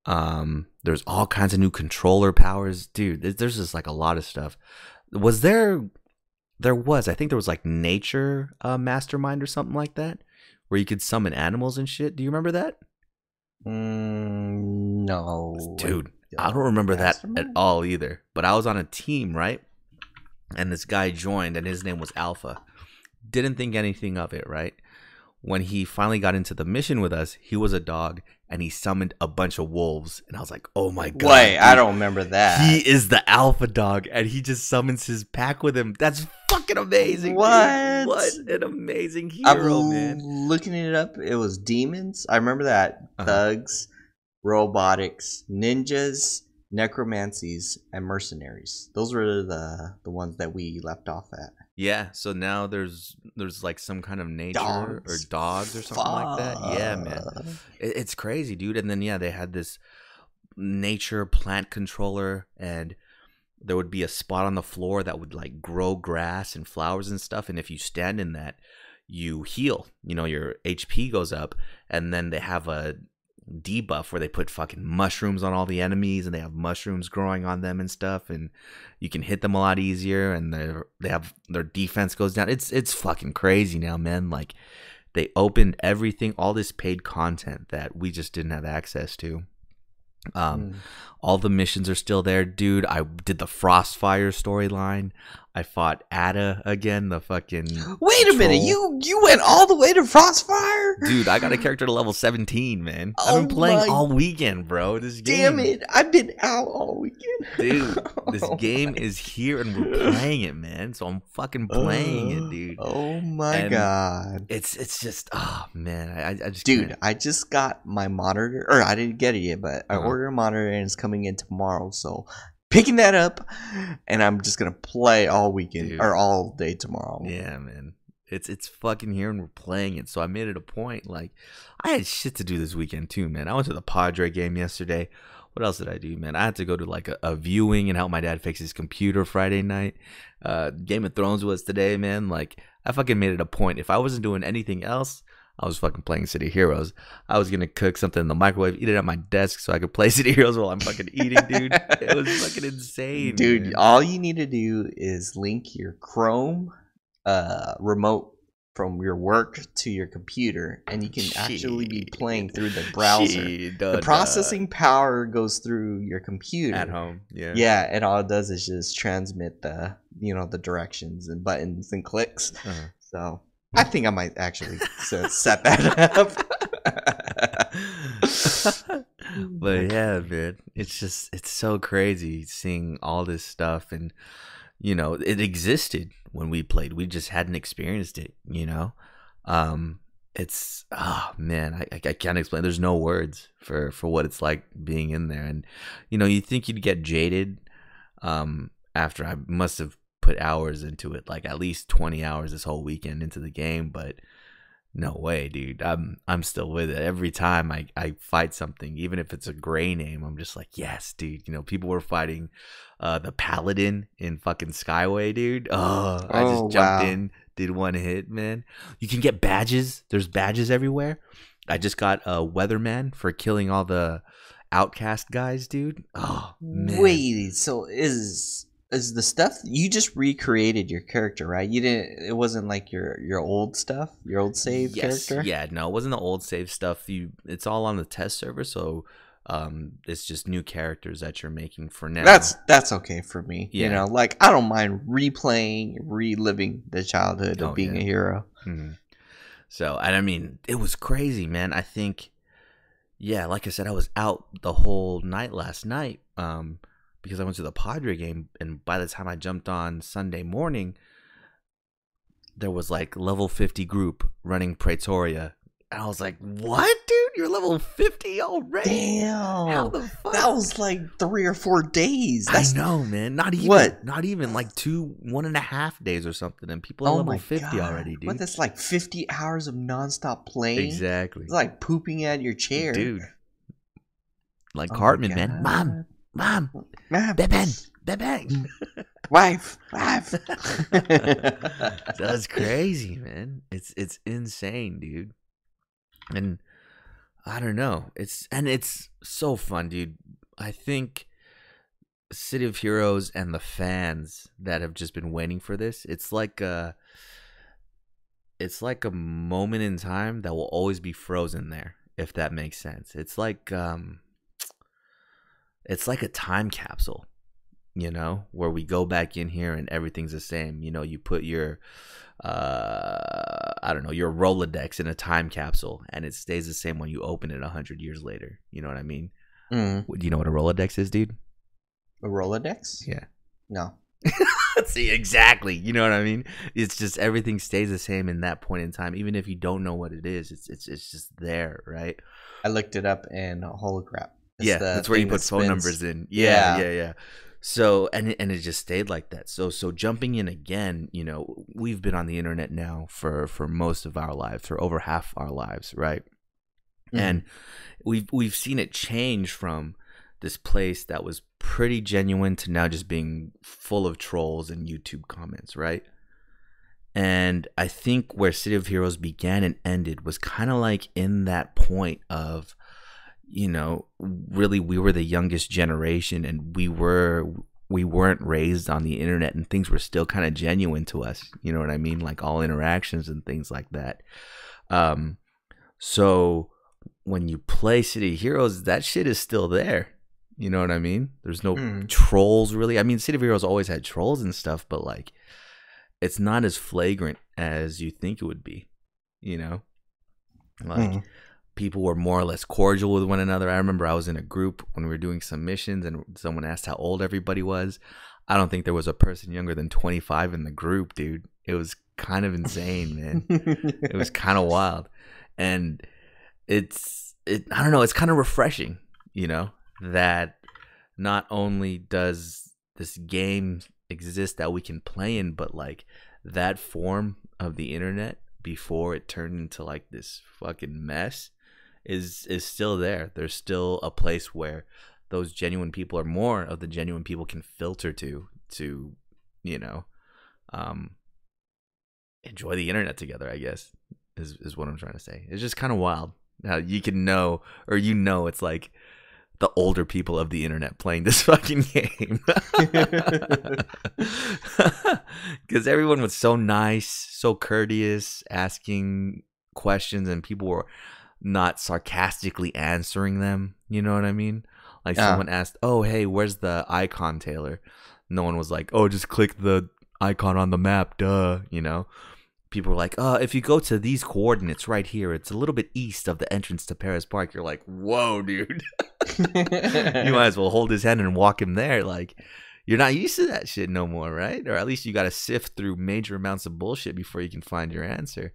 Speaker 1: There's all kinds of new controller powers, dude. There's just like a lot of stuff. Was there was, I think there was like nature mastermind or something like that, where you could summon animals and shit. Do you remember that?
Speaker 2: No,
Speaker 1: dude, I don't remember that at all either. But I was on a team, right? And this guy joined, and his name was Alpha. Didn't think anything of it, right? When he finally got into the mission with us, he was a dog, and he summoned a bunch of wolves. And I was like, oh my god.
Speaker 2: Wait, dude, I don't remember that.
Speaker 1: He is the alpha dog, and he just summons his pack with him. That's fucking amazing.
Speaker 2: What?
Speaker 1: Dude. What an amazing hero, man.
Speaker 2: Looking it up, it was demons. I remember that. Thugs, robotics, ninjas, necromancies, and mercenaries. Those were the ones that we left off at.
Speaker 1: Yeah, so now there's like some kind of nature or dogs or something like that. Yeah, man. It's crazy, dude. And then, yeah, they had this nature plant controller, and there would be a spot on the floor that would like grow grass and flowers and stuff. And if you stand in that, you heal. You know, your HP goes up. And then they have a debuff where they put fucking mushrooms on all the enemies, and they have mushrooms growing on them and stuff, and you can hit them a lot easier, and they have their defense goes down. It's fucking crazy now, man. Like, they opened everything, all this paid content that we just didn't have access to. All the missions are still there, dude. I did the Frostfire storyline. I fought Ada again, the fucking
Speaker 2: Wait a minute, you went all the way to Frostfire?
Speaker 1: Dude, I got a character to level 17, man. I've been playing all weekend, bro. This game.
Speaker 2: Damn it, I've been out all weekend.
Speaker 1: Dude, this game is here and we're playing it, man. So I'm fucking playing it, dude.
Speaker 2: Oh my god.
Speaker 1: It's just, oh man, I just
Speaker 2: Dude, I just got my monitor, or I didn't get it yet, but I ordered a monitor and it's coming in tomorrow, so picking that up, and I'm just gonna play all weekend, dude, or all day tomorrow.
Speaker 1: Yeah, man, it's fucking here and we're playing it. So I made it a point. Like, I had shit to do this weekend too, man. I went to the Padre game yesterday. What else did I do, man? I had to go to like a viewing and help my dad fix his computer Friday night. Game of Thrones was today, man. Like, I fucking made it a point. If I wasn't doing anything else, I was fucking playing City of Heroes. I was gonna cook something in the microwave, eat it at my desk so I could play City of Heroes while I'm fucking eating, dude. It was fucking insane,
Speaker 2: dude.
Speaker 1: Man.
Speaker 2: All you need to do is link your Chrome remote from your work to your computer, and you can actually be playing through the browser. The processing power goes through your computer
Speaker 1: at home. Yeah,
Speaker 2: yeah, and all it does is just transmit the the directions and buttons and clicks. So I think I might actually set that up.
Speaker 1: But yeah, man, it's so crazy seeing all this stuff, and it existed when we played. We just hadn't experienced it. It's man, I can't explain. There's no words for what it's like being in there, and you think you'd get jaded after I must have put hours into it, like at least 20 hours this whole weekend into the game, but no way, dude. I'm still with it. Every time I fight something, even if it's a gray name, I'm just like, yes, dude. People were fighting the Paladin in fucking Skyway, dude. I just jumped in, did one hit, man. You can get badges. There's badges everywhere. I just got a Weatherman for killing all the outcast guys, dude. Oh man.
Speaker 2: Wait, so is the stuff you just recreated your character, right? It wasn't like your old stuff, your old save character?
Speaker 1: Yeah, no, it wasn't the old save stuff. It's all on the test server, so it's just new characters that you're making for now.
Speaker 2: That's okay for me. Yeah. Like, I don't mind reliving the childhood of being a hero.
Speaker 1: So, and I mean, it was crazy, man. I think yeah, like I said, I was out the whole night last night because I went to the Padre game, and by the time I jumped on Sunday morning, there was like level 50 group running Praetoria. And I was like, what, dude? You're level 50 already?
Speaker 2: Damn.
Speaker 1: How the fuck?
Speaker 2: That was like 3 or 4 days.
Speaker 1: I know, man. Not even.
Speaker 2: What?
Speaker 1: Not even like 1.5 days or something. And people are level 50 already, dude.
Speaker 2: What? That's like 50 hours of nonstop playing?
Speaker 1: Exactly.
Speaker 2: It's like pooping at your chair.
Speaker 1: Dude. Like Cartman, man. Mom. Beben.
Speaker 2: Wife.
Speaker 1: That's crazy, man. It's insane, dude. And I don't know. It's so fun, dude. I think City of Heroes and the fans that have just been waiting for this, it's like a moment in time that will always be frozen there, if that makes sense. It's like a time capsule, you know, where we go back in here and everything's the same. You know, you put your I don't know, your Rolodex in a time capsule and it stays the same when you open it 100 years later. You know what I mean? Do you know what a Rolodex is, dude?
Speaker 2: A Rolodex?
Speaker 1: Yeah.
Speaker 2: No.
Speaker 1: See, exactly. You know what I mean? It's just everything stays the same in that point in time, even if you don't know what it is. It's just there, right?
Speaker 2: I looked it up and holy crap.
Speaker 1: Yeah, that's where you put phone numbers in. Yeah. So and it just stayed like that. So jumping in again, you know, we've been on the internet now for most of our lives, for over half our lives, right? And we've seen it change from this place that was pretty genuine to now just being full of trolls and YouTube comments, right? And I think where City of Heroes began and ended was kind of like in that point of, you know, really we were the youngest generation and we weren't raised on the internet and things were still kind of genuine to us. You know what I mean? Like all interactions and things like that. So when you play City of Heroes, that shit is still there. You know what I mean? There's no trolls really. I mean, City of Heroes always had trolls and stuff, but like it's not as flagrant as you think it would be, you know? Like people were more or less cordial with one another. I remember I was in a group when we were doing some missions and someone asked how old everybody was. I don't think there was a person younger than 25 in the group, dude. It was kind of insane, man. It was kind of wild. And I don't know, it's kind of refreshing, you know, that not only does this game exist that we can play in, but like that form of the internet before it turned into like this fucking mess is still there. There's still a place where those genuine people or more of the genuine people can filter to you know, enjoy the internet together, I guess is what I'm trying to say. It's just kind of wild how you can know, or you know, it's like the older people of the internet playing this fucking game. Because everyone was so nice, so courteous, asking questions, and people were not sarcastically answering them. You know what I mean? Like someone asked, "Oh, hey, where's the icon, Taylor?" No one was like, "Oh, just click the icon on the map, duh." You know? People were like, if you go to these coordinates right here, it's a little bit east of the entrance to Paris Park. You're like, whoa, dude. You might as well hold his hand and walk him there. Like, you're not used to that shit no more, right? Or at least you got to sift through major amounts of bullshit before you can find your answer.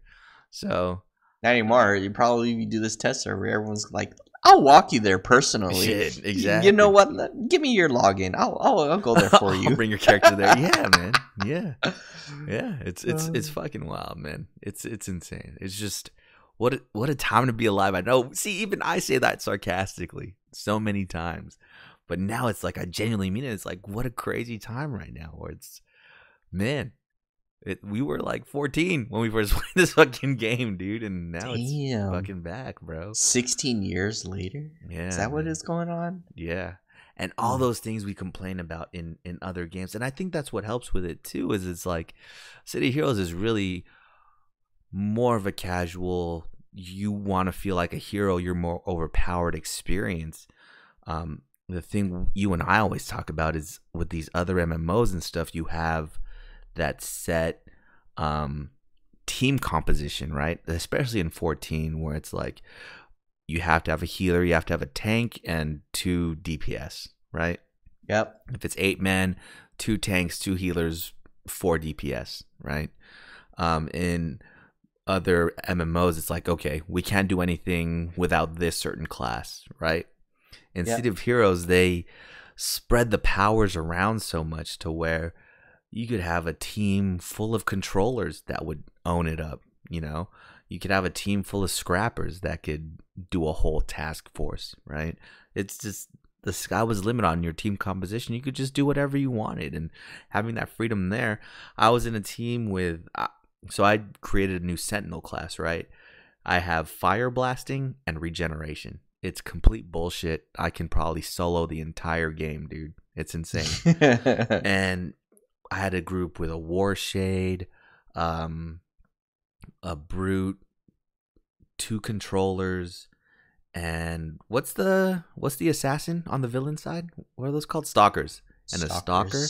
Speaker 1: So
Speaker 2: not anymore. You probably do this test server. Everyone's like, I'll walk you there personally.
Speaker 1: Shit, exactly.
Speaker 2: You know what? Give me your login. I'll go there for you.
Speaker 1: I'll bring your character there. Yeah, man. Yeah. It's fucking wild, man. It's insane. It's just what a time to be alive. I know. See, even I say that sarcastically so many times, but now it's like I genuinely mean it. It's like what a crazy time right now. Where it's, man. We were like 14 when we first played this fucking game, dude, and now it's fucking back, bro.
Speaker 2: 16 years later?
Speaker 1: Yeah.
Speaker 2: Is that what is going on?
Speaker 1: Yeah. And all those things we complain about in other games. And I think that's what helps with it, too, is it's like City of Heroes is really more of a casual, you want to feel like a hero, you're more overpowered experience. The thing you and I always talk about is with these other MMOs and stuff, you have that set team composition, right? Especially in 14, where it's like you have to have a healer, you have to have a tank, and 2 DPS, right?
Speaker 2: Yep.
Speaker 1: If it's 8 men, 2 tanks, 2 healers, 4 DPS, right? In other MMOs, it's like, okay, we can't do anything without this certain class, right? In City of Heroes, they spread the powers around so much to where you could have a team full of controllers that would own it up, you know? You could have a team full of scrappers that could do a whole task force, right? It's just the sky was the limit on your team composition. You could just do whatever you wanted, and having that freedom there. I was in a team with, so I created a new Sentinel class, right? I have fire blasting and regeneration. It's complete bullshit. I can probably solo the entire game, dude. It's insane. And I had a group with a war shade, a brute, 2 controllers, and what's the assassin on the villain side? What are those called? Stalkers. And a stalker.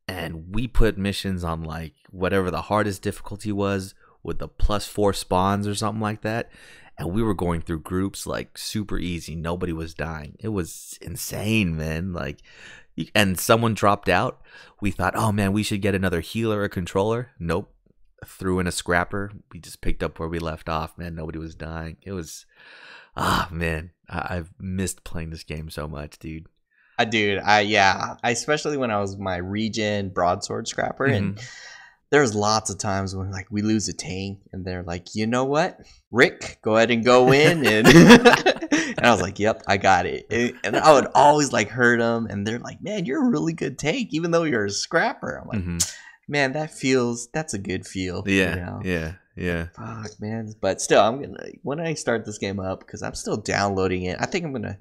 Speaker 1: And we put missions on like whatever the hardest difficulty was with the +4 spawns or something like that. And we were going through groups like super easy. Nobody was dying. It was insane, man. Like, and someone dropped out. We thought, oh man, we should get another healer or controller. Nope. Threw in a scrapper. We just picked up where we left off, man. Nobody was dying. It was, man, I've missed playing this game so much, dude.
Speaker 2: I especially when I was my regen broadsword scrapper, and there's lots of times when like we lose a tank and they're like, you know what, Rick, go ahead and go in, and and I was like, yep, I got it. And I would always like hurt them, and they're like, man, you're a really good tank even though you're a scrapper. I'm like, man, that's a good feel.
Speaker 1: Yeah,
Speaker 2: you know?
Speaker 1: yeah.
Speaker 2: Fuck, man. But still, I'm gonna, when I start this game up, because I'm still downloading it, I think I'm gonna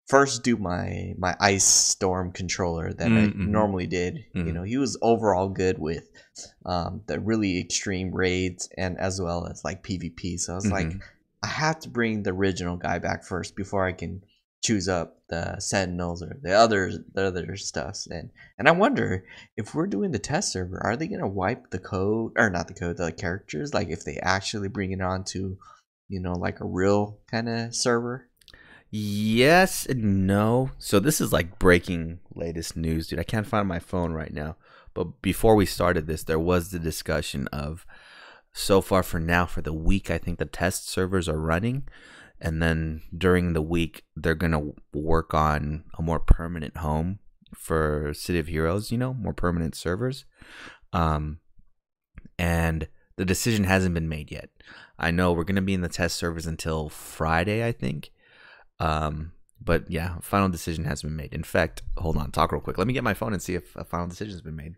Speaker 2: first do my Ice Storm controller that I normally did. You know, he was overall good with the really extreme raids and as well as like PvP. So I was like, I have to bring the original guy back first before I can choose up the Sentinels or the other stuffs. And I wonder if we're doing the test server, are they gonna wipe the code, or not the code, the characters? Like if they actually bring it on to, you know, like a real kind of server.
Speaker 1: Yes and no. So this is like breaking latest news, dude. I can't find my phone right now. But before we started this, there was the discussion of, so far for now, for the week, I think the test servers are running. And then during the week, they're going to work on a more permanent home for City of Heroes, you know, more permanent servers. And the decision hasn't been made yet. I know we're going to be in the test servers until Friday, I think. But yeah, final decision hasn't been made. In fact, hold on, talk real quick. Let me get my phone and see if a final decision has been made.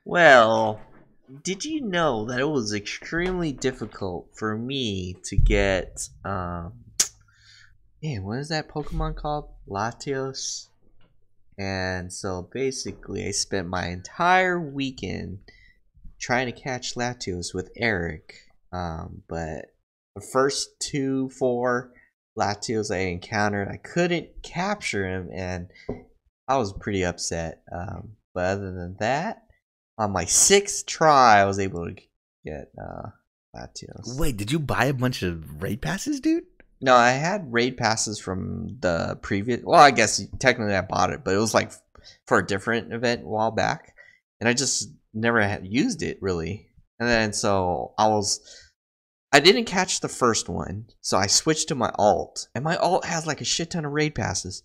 Speaker 2: Well, did you know that it was extremely difficult for me to get, what is that Pokemon called? Latios. And so basically I spent my entire weekend trying to catch Latios with Eric. But the first 4 Latios I encountered, I couldn't capture him, and I was pretty upset. But other than that, on my 6th try, I was able to get Latios.
Speaker 1: Wait, did you buy a bunch of raid passes, dude?
Speaker 2: No, I had raid passes from the previous. Well, I guess technically I bought it, but it was like for a different event a while back, and I just never had used it really. And then so I didn't catch the first one, so I switched to my alt, and my alt has like a shit ton of raid passes.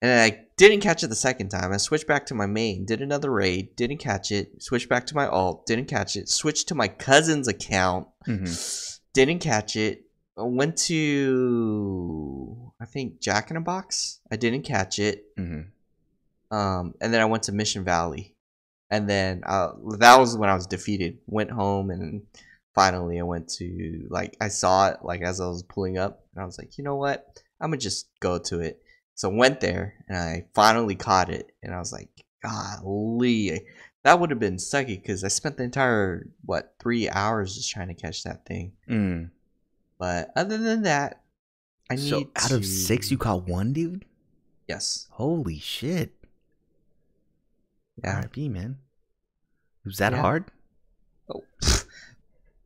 Speaker 2: And I didn't catch it the second time. I switched back to my main, did another raid, didn't catch it, switched back to my alt, didn't catch it, switched to my cousin's account, didn't catch it, went to, I think, Jack in a Box, I didn't catch it, and then I went to Mission Valley, and then that was when I was defeated, went home, and finally I went to, like, I saw it, like, as I was pulling up, and I was like, you know what, I'm gonna just go to it. So went there, and I finally caught it, and I was like, golly, that would have been sucky, because I spent the entire, 3 hours just trying to catch that thing. But other than that,
Speaker 1: So out of 6, you caught 1, dude?
Speaker 2: Yes.
Speaker 1: Holy shit.
Speaker 2: Yeah.
Speaker 1: R.I.P., man. Was that hard?
Speaker 2: Oh.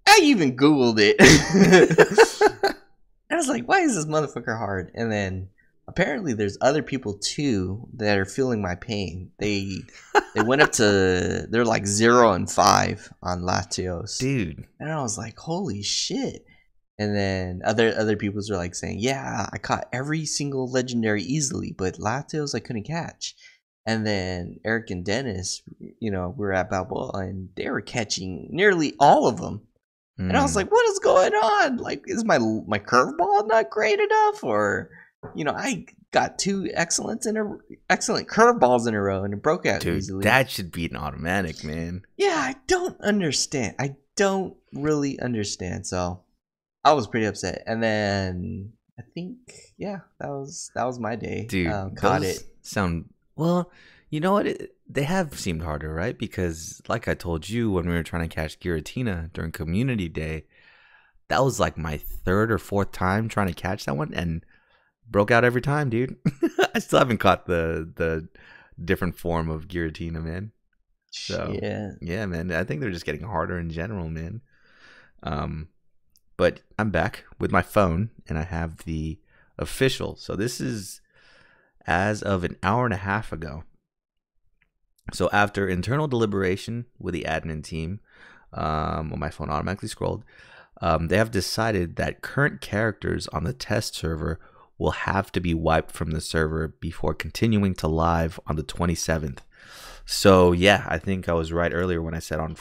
Speaker 2: I even Googled it. I was like, why is this motherfucker hard? And then apparently there's other people too that are feeling my pain. They went up to they're like 0 and 5 on Latios.
Speaker 1: Dude.
Speaker 2: And I was like, holy shit. And then other people's are like saying, yeah, I caught every single legendary easily, but Latios I couldn't catch. And then Eric and Dennis, we were at Balboa and they were catching nearly all of them. And I was like, what is going on? Like, is my curveball not great enough? Or, I got two excellent curveballs in a row and it broke out easily.
Speaker 1: That should be an automatic, man.
Speaker 2: Yeah, I don't understand. I don't really understand. So I was pretty upset. And then I think, yeah, that was my day.
Speaker 1: Dude,
Speaker 2: caught it.
Speaker 1: Well, you know what? They have seemed harder, right? Because like I told you when we were trying to catch Giratina during Community Day, that was like my third or fourth time trying to catch that one and broke out every time, dude. I still haven't caught the different form of Giratina, man. So yeah, man. I think they're just getting harder in general, man. But I'm back with my phone and I have the official. So this is as of an hour and a half ago. So after internal deliberation with the admin team, when my phone automatically scrolled, they have decided that current characters on the test server will have to be wiped from the server before continuing to live on the 27th. So yeah, I think I was right earlier when I said on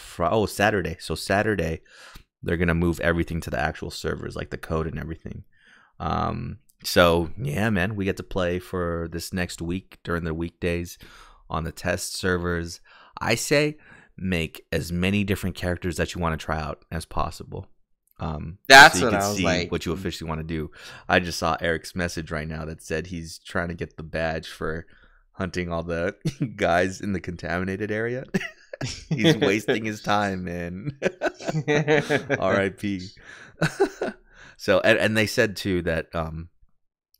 Speaker 1: Saturday. So Saturday, they're going to move everything to the actual servers, like the code and everything. So yeah, man, we get to play for this next week during the weekdays on the test servers. I say make as many different characters that you want to try out as possible.
Speaker 2: That's
Speaker 1: so you
Speaker 2: what
Speaker 1: can
Speaker 2: I was
Speaker 1: see
Speaker 2: like.
Speaker 1: what you officially want to do. I just saw Eric's message right now that said he's trying to get the badge for hunting all the guys in the contaminated area. He's wasting his time, man. R.I.P. So, and they said too that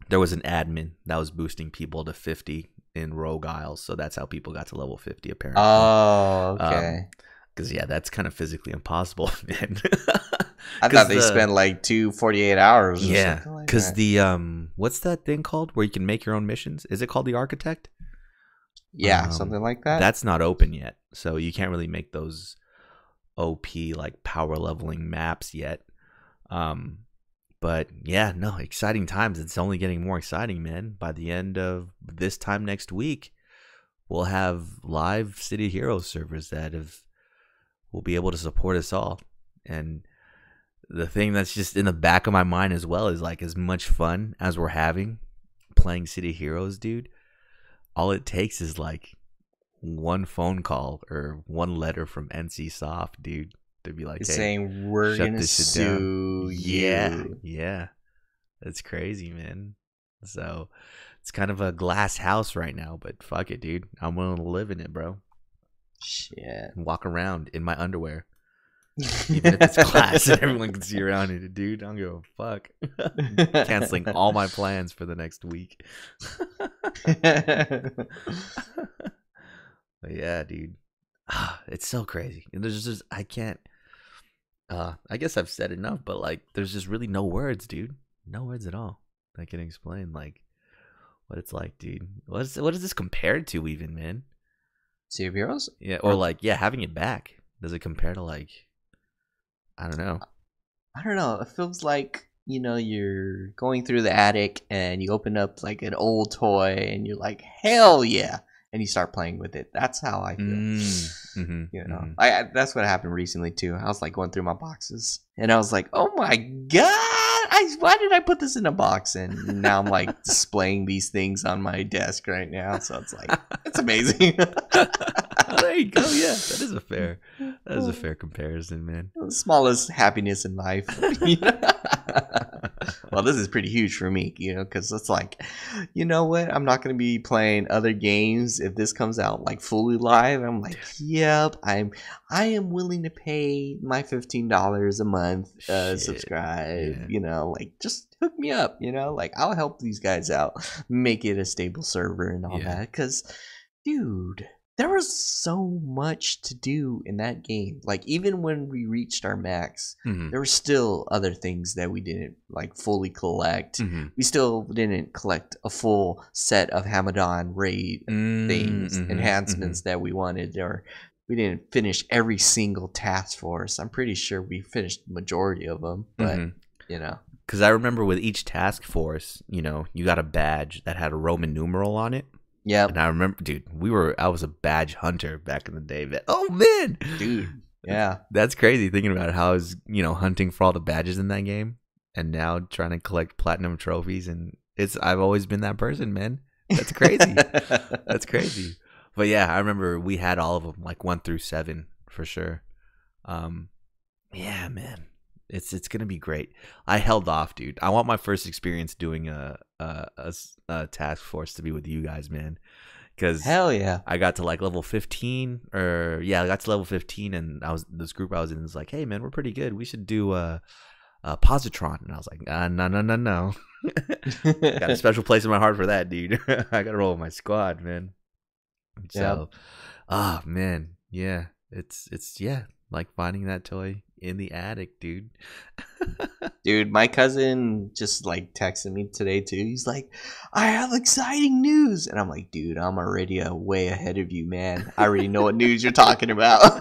Speaker 1: there was an admin that was boosting people to 50 in Rogue Isles, so that's how people got to level 50 apparently.
Speaker 2: Oh, okay.
Speaker 1: Because yeah, that's kind of physically impossible, man.
Speaker 2: I thought they spent like 48 hours.
Speaker 1: Yeah, because what's that thing called where you can make your own missions? Is it called the Architect?
Speaker 2: Yeah, something like that.
Speaker 1: That's not open yet, so you can't really make those OP like power leveling maps yet. But yeah, no, exciting times. It's only getting more exciting, man. By the end of this time next week, we'll have live City Heroes servers that will be able to support us all. And the thing that's just in the back of my mind as well is like, as much fun as we're having playing City Heroes, dude, all it takes is like one phone call or one letter from NC Soft, dude, to be like, hey,
Speaker 2: saying we're gonna sue you.
Speaker 1: Yeah, that's crazy, man. So it's kind of a glass house right now, but fuck it, dude. I'm willing to live in it, bro.
Speaker 2: Shit.
Speaker 1: Walk around in my underwear, even if it's glass and everyone can see around it, dude. I don't give a fuck. Canceling all my plans for the next week. But yeah, dude, it's so crazy. And there's just I can't. I guess I've said enough, but like, there's just really no words, dude. No words at all that can explain like what it's like, dude. What is this compared to, even, man?
Speaker 2: Sea of Heroes?
Speaker 1: Yeah, or like, yeah, having it back. Does it compare to like, I don't know.
Speaker 2: I don't know. It feels like, you're going through the attic and you open up like an old toy and you're like, hell yeah. And you start playing with it. That's how I feel. That's what happened recently too. I was like going through my boxes and I was like, oh my God, why did I put this in a box? And now I'm like displaying these things on my desk right now. So it's like, it's amazing.
Speaker 1: There you go. Yeah, that is a fair comparison, man.
Speaker 2: The smallest happiness in life. Well, this is pretty huge for me, because it's like, you know what? I'm not going to be playing other games if this comes out like fully live. I'm like, yep, I am willing to pay my $15 a month, subscribe.
Speaker 1: Yeah.
Speaker 2: Like, just hook me up. Like, I'll help these guys out, make it a stable server and all that. Because, dude, there was so much to do in that game. Like even when we reached our max, there were still other things that we didn't like fully collect. We still didn't collect a full set of Hamadan raid things, enhancements that we wanted, or we didn't finish every single task force. I'm pretty sure we finished the majority of them, but you know.
Speaker 1: Because I remember with each task force, you know, you got a badge that had a Roman numeral on it.
Speaker 2: Yeah,
Speaker 1: and I remember, dude, I was a badge hunter back in the day. But, oh man,
Speaker 2: dude, yeah,
Speaker 1: that's crazy thinking about how I was, you know, hunting for all the badges in that game, and now trying to collect platinum trophies. And I've always been that person, man. That's crazy. That's crazy. But yeah, I remember we had all of them, like 1 through 7 for sure. Yeah, man. It's gonna be great. I held off, dude. I want my first experience doing a task force to be with you guys, man. Because
Speaker 2: hell yeah,
Speaker 1: I got to like level 15, I got to level 15, and this group I was in was like, hey man, we're pretty good. We should do a positron, and I was like, no. Got a special place in my heart for that, dude. I gotta roll with my squad, man. So, man, yeah, it's like finding that toy in the attic, dude.
Speaker 2: Dude, my cousin just like texted me today too. He's like, I have exciting news. And I'm like, dude, I'm already way ahead of you, man. I already know what news you're talking about.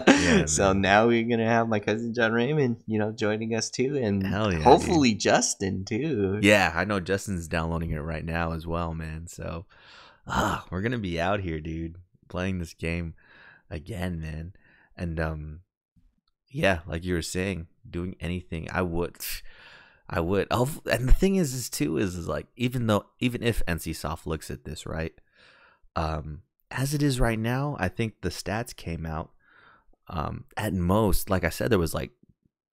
Speaker 2: Yeah, so now we're going to have my cousin John Raymond, you know, joining us too. And hopefully dude. Justin too.
Speaker 1: Yeah, I know Justin's downloading it right now as well, man. So we're going to be out here, dude, playing this game again, man. And yeah, like you were saying, doing anything, I would. And the thing is like, even if NCSoft looks at this, right, as it is right now, I think the stats came out. At most, like I said, there was like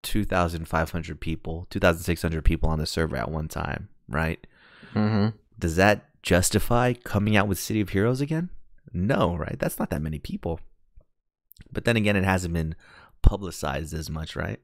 Speaker 1: 2,500 people, 2,600 people on the server at one time, right? Does that justify coming out with City of Heroes again? No, right? That's not that many people. But then again, it hasn't been publicized as much, right?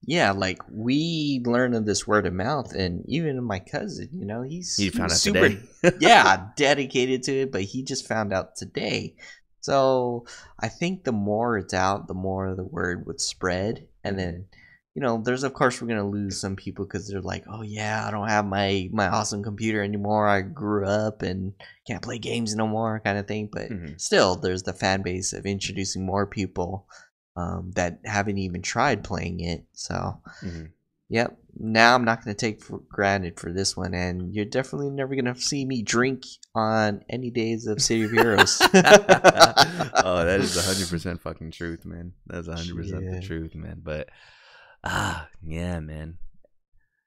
Speaker 2: Yeah, like we learned of this word of mouth, and even my cousin, you know, he found out super today. Dedicated to it, but he just found out today. So I think the more it's out, the more the word would spread, and then, you know, we're gonna lose some people because they're like, oh yeah, I don't have my awesome computer anymore. I grew up and can't play games no more, kind of thing. But still, there's the fan base of introducing more people that haven't even tried playing it. So, yep. Now I'm not going to take for granted for this one, and you're definitely never going to see me drink on any days of City of Heroes.
Speaker 1: Oh, that is 100% fucking truth, man. That's 100% the truth, man. But yeah, man.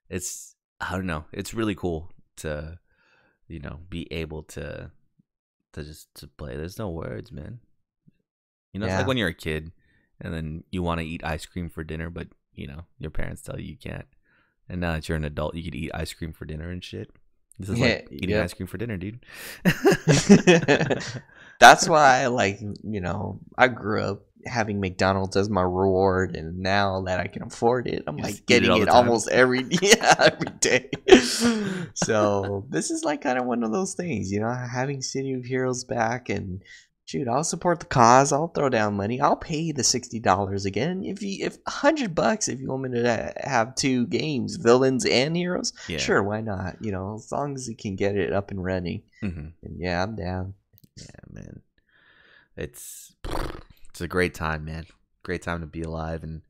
Speaker 1: I don't know. It's really cool to, you know, be able to play. There's no words, man. You know, it's like when you're a kid. And then you want to eat ice cream for dinner, but, you know, your parents tell you can't. And now that you're an adult, you could eat ice cream for dinner and shit. This is like eating ice cream for dinner, dude.
Speaker 2: That's why, like, you know, I grew up having McDonald's as my reward. And now that I can afford it, I'm like getting it almost every day. So this is like kind of one of those things, you know, having City of Heroes back, and shoot, I'll support the cause. I'll throw down money. I'll pay the $60 again. If $100, if you want me to have 2 games, villains and heroes, sure, why not? You know, as long as you can get it up and running. And yeah, I'm down.
Speaker 1: Yeah, man, it's a great time, man. Great time to be alive and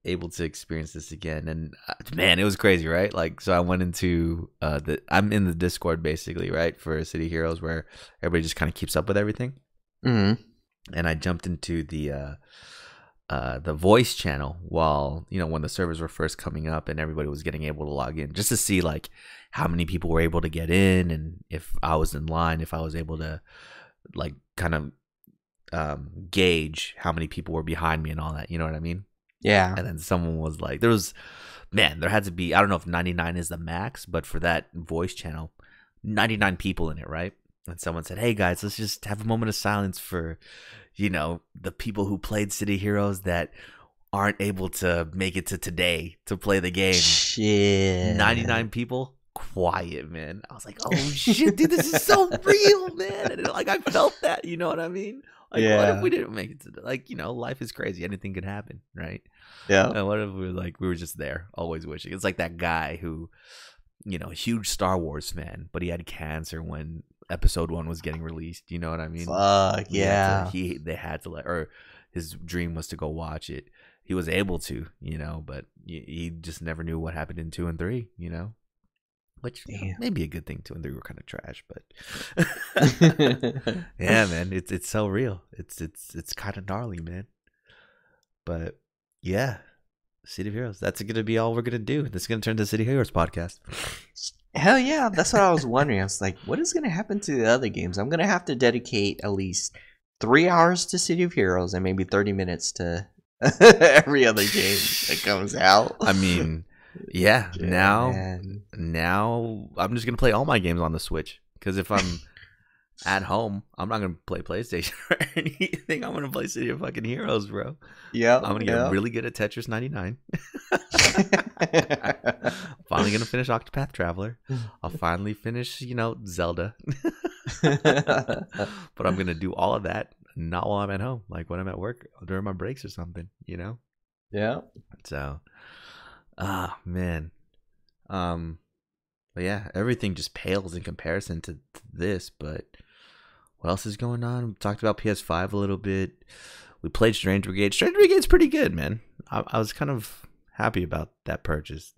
Speaker 1: able to experience this again. And man, it was crazy, right? Like, so I went into I'm in the Discord basically, right, for City Heroes, where everybody just kind of keeps up with everything. And I jumped into the voice channel while, you know, when the servers were first coming up and everybody was getting able to log in, just to see like how many people were able to get in, and if I was in line, if I was able to like kind of gauge how many people were behind me and all that, you know what I mean?
Speaker 2: Yeah.
Speaker 1: And then someone was like, there had to be, I don't know if 99 is the max, but for that voice channel, 99 people in it, right? And someone said, hey guys, let's just have a moment of silence for, you know, the people who played City Heroes that aren't able to make it to today to play the game.
Speaker 2: Shit.
Speaker 1: 99 people quiet, man. I was like, oh shit, dude, this is so real, man. And like, I felt that, you know what I mean? Like, what if we didn't make it to like, you know, life is crazy. Anything could happen, right?
Speaker 2: Yeah.
Speaker 1: And what if we were just there, always wishing? It's like that guy who, you know, huge Star Wars fan, but he had cancer when Episode 1 was getting released. You know what I mean?
Speaker 2: Fuck yeah.
Speaker 1: They had to or his dream was to go watch it. He was able to, you know, but he just never knew what happened in 2 and 3. You know. Which may be a good thing. 2 and 3 were kind of trash, but yeah, man, it's so real. It's kind of gnarly, man. But yeah, City of Heroes. That's gonna be all we're gonna do. This is gonna turn to City of Heroes podcast.
Speaker 2: Hell yeah, that's what I was wondering. I was like, what is gonna happen to the other games? I'm gonna have to dedicate at least 3 hours to City of Heroes and maybe 30 minutes to every other game that comes out.
Speaker 1: I mean. Yeah, now I'm just gonna play all my games on the Switch, because if I'm at home, I'm not gonna play PlayStation or anything. I'm gonna play City of fucking Heroes, bro.
Speaker 2: Yeah,
Speaker 1: I'm gonna get really good at Tetris 99. Finally gonna finish Octopath Traveler. I'll finally finish, you know, Zelda. But I'm gonna do all of that not while I'm at home, like when I'm at work during my breaks or something, you know.
Speaker 2: Yeah.
Speaker 1: So. Ah, man. But yeah, everything just pales in comparison to this. But what else is going on? We talked about PS5 a little bit. We played Strange Brigade. Strange Brigade's pretty good, man. I was kind of happy about that purchase.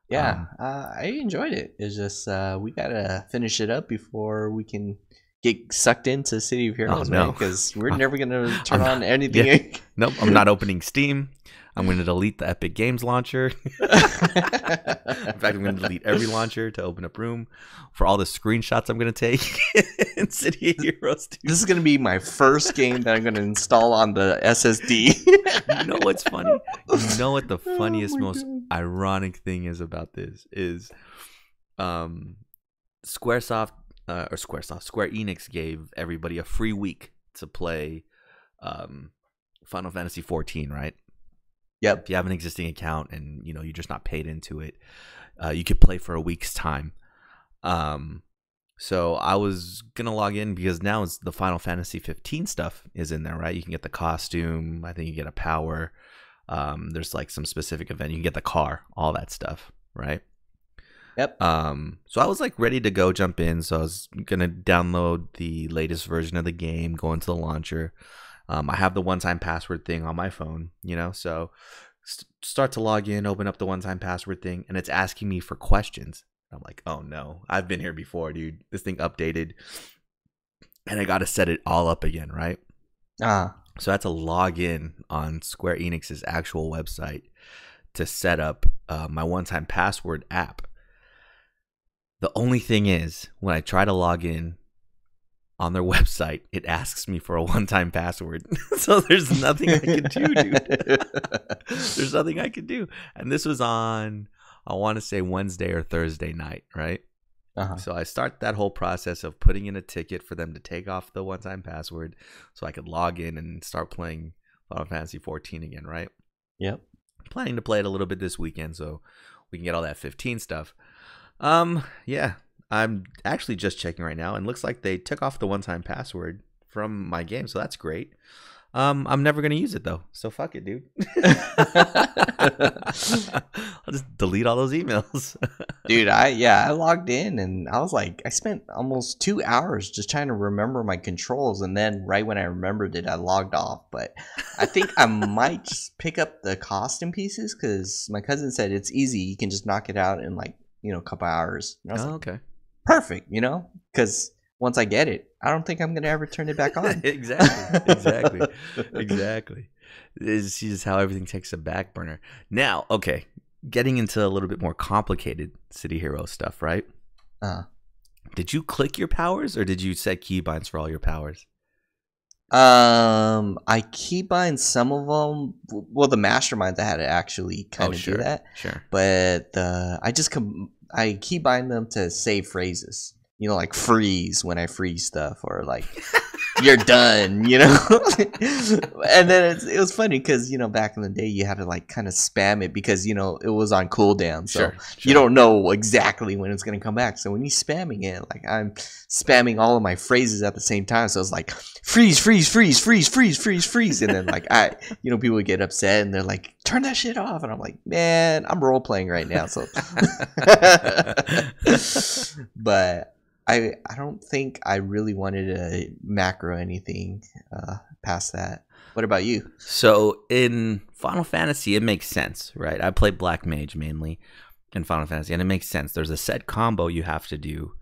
Speaker 2: Yeah, I enjoyed it. It's just we gotta finish it up before we can get sucked into City of Heroes, because we're never gonna turn on anything.
Speaker 1: Yeah. Nope, I'm not opening Steam. I'm going to delete the Epic Games launcher. In fact, I'm going to delete every launcher to open up room for all the screenshots I'm going to take in City of Heroes 2.
Speaker 2: This is going to be my first game that I'm going to install on the SSD.
Speaker 1: You know what's funny? You know what the funniest, most ironic thing is about this is Square Enix gave everybody a free week to play Final Fantasy 14, right?
Speaker 2: Yep.
Speaker 1: If you have an existing account and you know you're just not paid into it, you could play for a week's time. So I was gonna log in because now it's the Final Fantasy 15 stuff is in there, right? You can get the costume. I think you get a power. There's like some specific event. You can get the car, all that stuff, right?
Speaker 2: Yep.
Speaker 1: So I was like ready to go jump in. So I was gonna download the latest version of the game, go into the launcher. I have the one-time password thing on my phone, you know, so start to log in, open up the one-time password thing, and it's asking me for questions. I'm like, oh no, I've been here before, dude. This thing updated, and I got to set it all up again, right? So I had to log in on Square Enix's actual website to set up my one-time password app. The only thing is, when I try to log in on their website, it asks me for a one-time password. So there's nothing I can do, dude. There's nothing I can do. And this was on, I want to say Wednesday or Thursday night, right? So I start that whole process of putting in a ticket for them to take off the one-time password so I could log in and start playing Final Fantasy 14 again, right?
Speaker 2: Yep.
Speaker 1: I'm planning to play it a little bit this weekend so we can get all that 15 stuff. Yeah. I'm actually just checking right now, and looks like they took off the one-time password from my game, so that's great. I'm never gonna use it though, so fuck it, dude. I'll just delete all those emails.
Speaker 2: Dude, I logged in and I was like, I spent almost 2 hours just trying to remember my controls, and then right when I remembered it, I logged off. But I think I might just pick up the costume pieces because my cousin said it's easy. You can just knock it out in like, you know, a couple hours. And I was like,
Speaker 1: okay.
Speaker 2: Perfect, you know, because once I get it, I don't think I'm gonna ever turn it back on.
Speaker 1: Exactly. This is how everything takes a back burner. Now, okay, getting into a little bit more complicated City Hero stuff, right? Did you click your powers, or did you set keybinds for all your powers?
Speaker 2: I keybind some of them. Well, the masterminds I had to actually kind of do that.
Speaker 1: Sure.
Speaker 2: But I keybind them to save phrases. you know, like freeze when I freeze stuff, or like you're done, you know. And then it was funny because, you know, back in the day you had to like kind of spam it because, you know, it was on cooldown, so you don't know exactly when it's gonna come back. So when you're spamming it, like I'm spamming all of my phrases at the same time, so it's like freeze, freeze, freeze, freeze, freeze, freeze, freeze, and then like you know, people would get upset and they're like, turn that shit off, and I'm like, man, I'm role playing right now, so. But I don't think I really wanted to macro anything past that. What about you?
Speaker 1: So in Final Fantasy, it makes sense, right? I play Black Mage mainly in Final Fantasy, and it makes sense. There's a set combo you have to do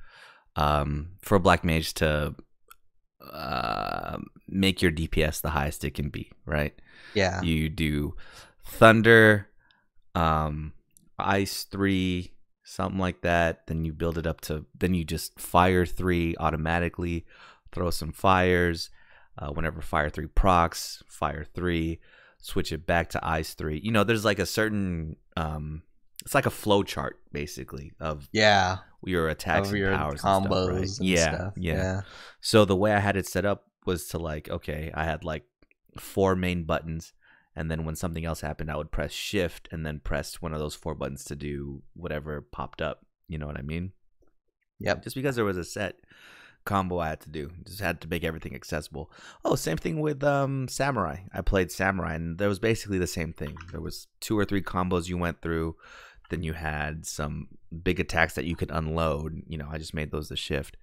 Speaker 1: for Black Mage to make your DPS the highest it can be, right?
Speaker 2: Yeah.
Speaker 1: You do Thunder, Ice 3, something like that. Then you build it up to, then you just Fire 3 automatically, throw some fires. Whenever Fire 3 procs, Fire 3, switch it back to Ice 3. You know, there's like a certain, it's like a flow chart basically of your attacks and powers and
Speaker 2: combos
Speaker 1: stuff, right?
Speaker 2: and stuff.
Speaker 1: Yeah. So the way I had it set up was to like, okay, I had like 4 main buttons. And then when something else happened, I would press shift and then press one of those 4 buttons to do whatever popped up. You know what I mean?
Speaker 2: Yep.
Speaker 1: Just because there was a set combo I had to do. Just had to make everything accessible. Oh, same thing with Samurai. I played Samurai, and there was basically the same thing. There was 2 or 3 combos you went through. Then you had some big attacks that you could unload. You know, I just made those the shift.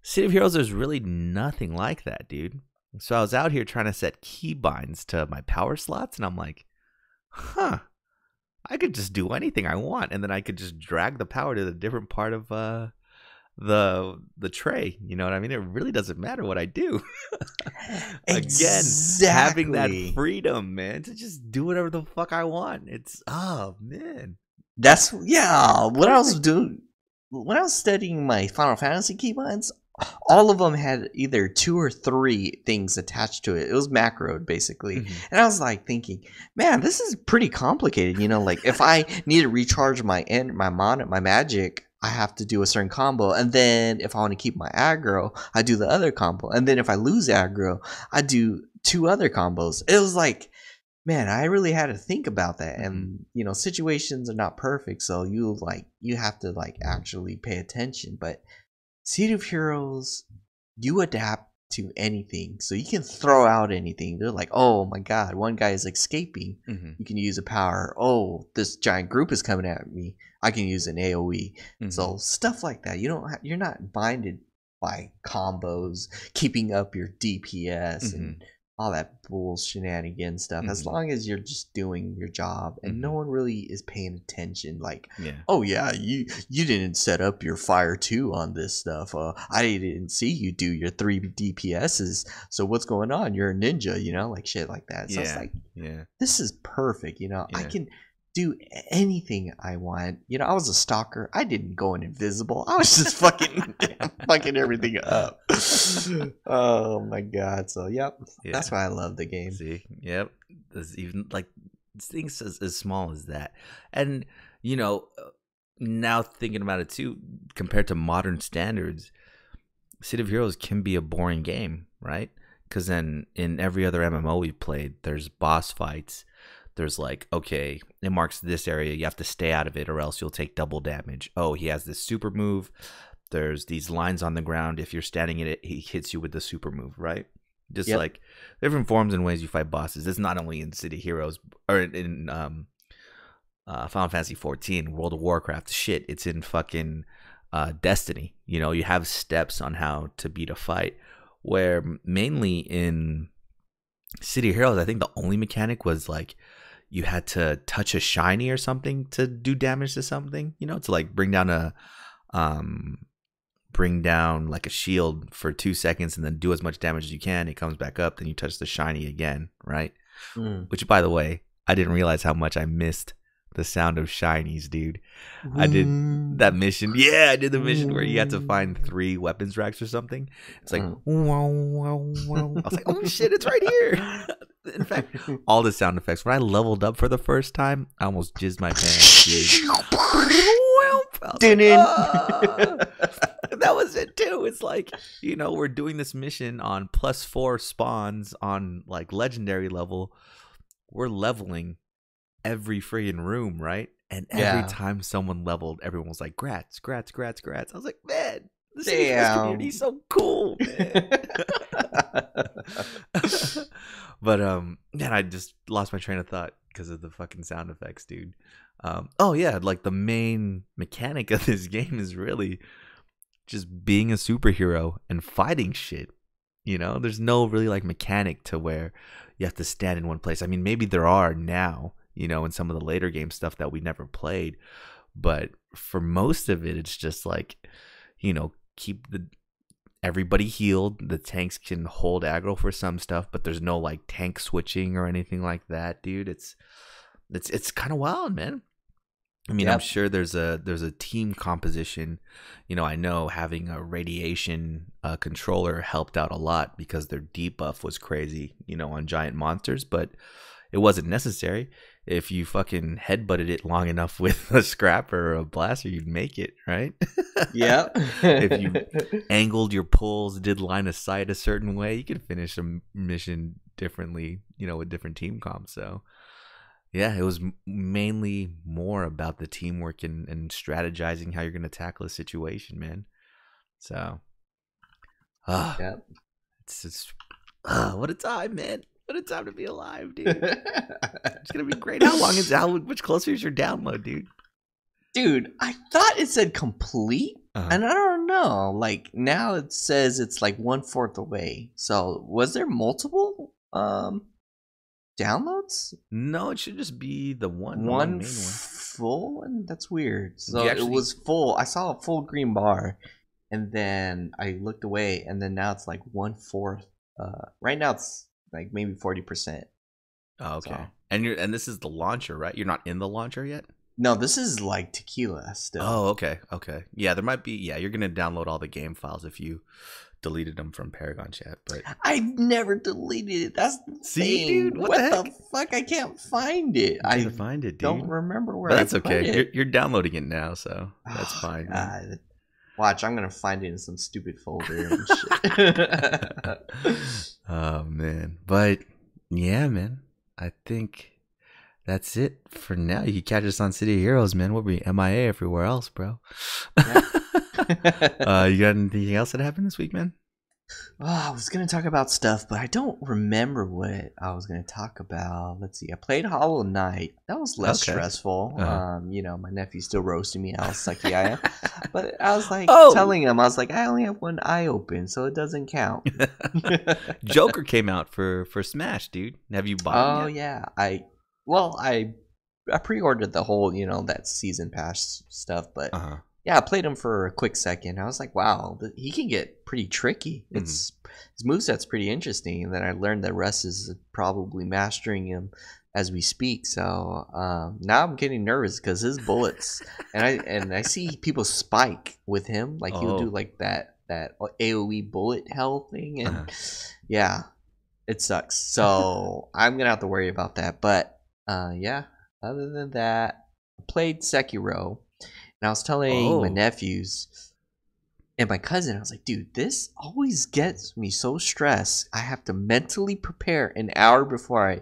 Speaker 1: City of Heroes, there's really nothing like that, dude. So I was out here trying to set keybinds to my power slots, and I'm like, huh, I could just do anything I want, and then I could just drag the power to the different part of the tray. You know what I mean? It really doesn't matter what I do. Again, having that freedom, man, to just do whatever the fuck I want. It's, oh man,
Speaker 2: that's what I was doing when I was studying my Final Fantasy keybinds. All of them had either 2 or 3 things attached to it. It was macroed basically. And I was like thinking, man, this is pretty complicated. You know, like if I need to recharge my magic, I have to do a certain combo. And then if I want to keep my aggro, I do the other combo. And then if I lose aggro, I do 2 other combos. It was like, man, I really had to think about that. And you know, situations are not perfect, so you have to like actually pay attention. But City of Heroes, you adapt to anything, so you can throw out anything. They're like, oh my god, one guy is escaping, you can use a power. Oh, this giant group is coming at me, I can use an AoE. So stuff like that. You're not binded by combos, keeping up your DPS and all that bull shenanigan stuff. As long as you're just doing your job and no one really is paying attention, like, oh yeah, you didn't set up your Fire 2 on this stuff, I didn't see you do your 3 DPSs, so what's going on, you're a ninja, you know, like shit like that. So it's like, this is perfect, you know. I can do anything I want. You know, I was a stalker. I didn't go invisible. I was just fucking everything up. Oh my god. So that's why I love the game.
Speaker 1: See, there's even like things as small as that. And you know, now thinking about it too, compared to modern standards, City of Heroes can be a boring game, right? Because then in every other MMO we've played, there's boss fights. There's like, okay, it marks this area, you have to stay out of it or else you'll take double damage. Oh, he has this super move. There's these lines on the ground. If you're standing in it, he hits you with the super move, right? Just like different forms and ways you fight bosses. It's not only in City Heroes or in Final Fantasy 14, World of Warcraft. Shit, it's in fucking Destiny. You know, you have steps on how to beat a fight. Where mainly in City Heroes, I think the only mechanic was like, you had to touch a shiny or something to do damage to something, you know, to like bring down like a shield for 2 seconds and then do as much damage as you can. It comes back up, then you touch the shiny again, right? Which, by the way, I didn't realize how much I missed the sound of shinies, dude. I did that mission. Yeah, I did the mission where you had to find 3 weapons racks or something. It's like, wow, wow, wow. I was like, oh shit, it's right here. In fact, all the sound effects. When I leveled up for the first time, I almost jizzed my pants, dude. That that was it too. It's like, we're doing this mission on +4 spawns on like legendary level. We're leveling every freaking room, right? And every time someone leveled, everyone was like, "Grats, grats, grats, grats." I was like, man, the City Quest community is so cool, man. But man, I just lost my train of thought because of the fucking sound effects, dude. Oh yeah, like the main mechanic of this game is really just being a superhero and fighting shit. There's no really like mechanic to where you have to stand in one place. I mean, maybe there are now, in some of the later game stuff that we never played, but for most of it, it's just like, keep everybody healed. The tanks can hold aggro for some stuff, but there's no like tank switching or anything like that, dude. It's kind of wild, man. I mean, I'm sure there's a team composition. I know having a radiation controller helped out a lot because their debuff was crazy, on giant monsters, but it wasn't necessary. If you fucking headbutted it long enough with a scrapper or a blaster, you'd make it, right?
Speaker 2: Yeah.
Speaker 1: If you angled your pulls, did line of sight a certain way, you could finish a mission differently, with different team comps. So yeah, it was mainly more about the teamwork and strategizing how you're going to tackle a situation, man. So, it's what a time, man. What a time to be alive, dude. It's going to be great. How much closer is your download, dude?
Speaker 2: Dude, I thought it said complete, and I don't know. Like, now it says it's like 1/4 away. So, was there multiple downloads?
Speaker 1: No, it should just be the one main one.
Speaker 2: Full one? That's weird. So it was full. I saw a full green bar, and then I looked away, and then now it's like 1/4. Right now it's like maybe 40%.
Speaker 1: Oh, okay. So. And this is the launcher, right? You're not in the launcher yet?
Speaker 2: No, this is like tequila still.
Speaker 1: Oh, okay. Yeah, there might be. Yeah, you're gonna download all the game files if you deleted them from Paragon Chat, but
Speaker 2: I never deleted it. That's the thing.
Speaker 1: Dude, what the
Speaker 2: fuck? I can't find it.
Speaker 1: I can't find it, dude.
Speaker 2: Don't remember where.
Speaker 1: But that's okay. You're downloading it now, so that's fine.
Speaker 2: God. Watch, I'm gonna find it in some stupid folder and shit.
Speaker 1: Oh man, but yeah, man. I think that's it for now. You can catch us on City of Heroes, man. We'll be MIA everywhere else, bro. Yeah. You got anything else that happened this week, man?
Speaker 2: I was gonna talk about stuff, but I don't remember what I was gonna talk about. Let's see. I played Hollow Knight. That was less stressful. My nephew still roasting me how sucky I am, but I was like telling him, I was like, I only have one eye open, so it doesn't count.
Speaker 1: Joker came out for Smash, dude. Have you bought it yet?
Speaker 2: Yeah. I pre-ordered the whole, that season pass stuff, but yeah, I played him for a quick second. I was like, wow, he can get pretty tricky. His moveset's pretty interesting. And then I learned that Russ is probably mastering him as we speak. So now I'm getting nervous because his bullets, and I see people spike with him. Like he'll do like that AoE bullet hell thing. And yeah, it sucks. So I'm going to have to worry about that. But yeah, other than that, I played Sekiro. And I was telling my nephews and my cousin, I was like, dude, this always gets me so stressed. I have to mentally prepare an hour before I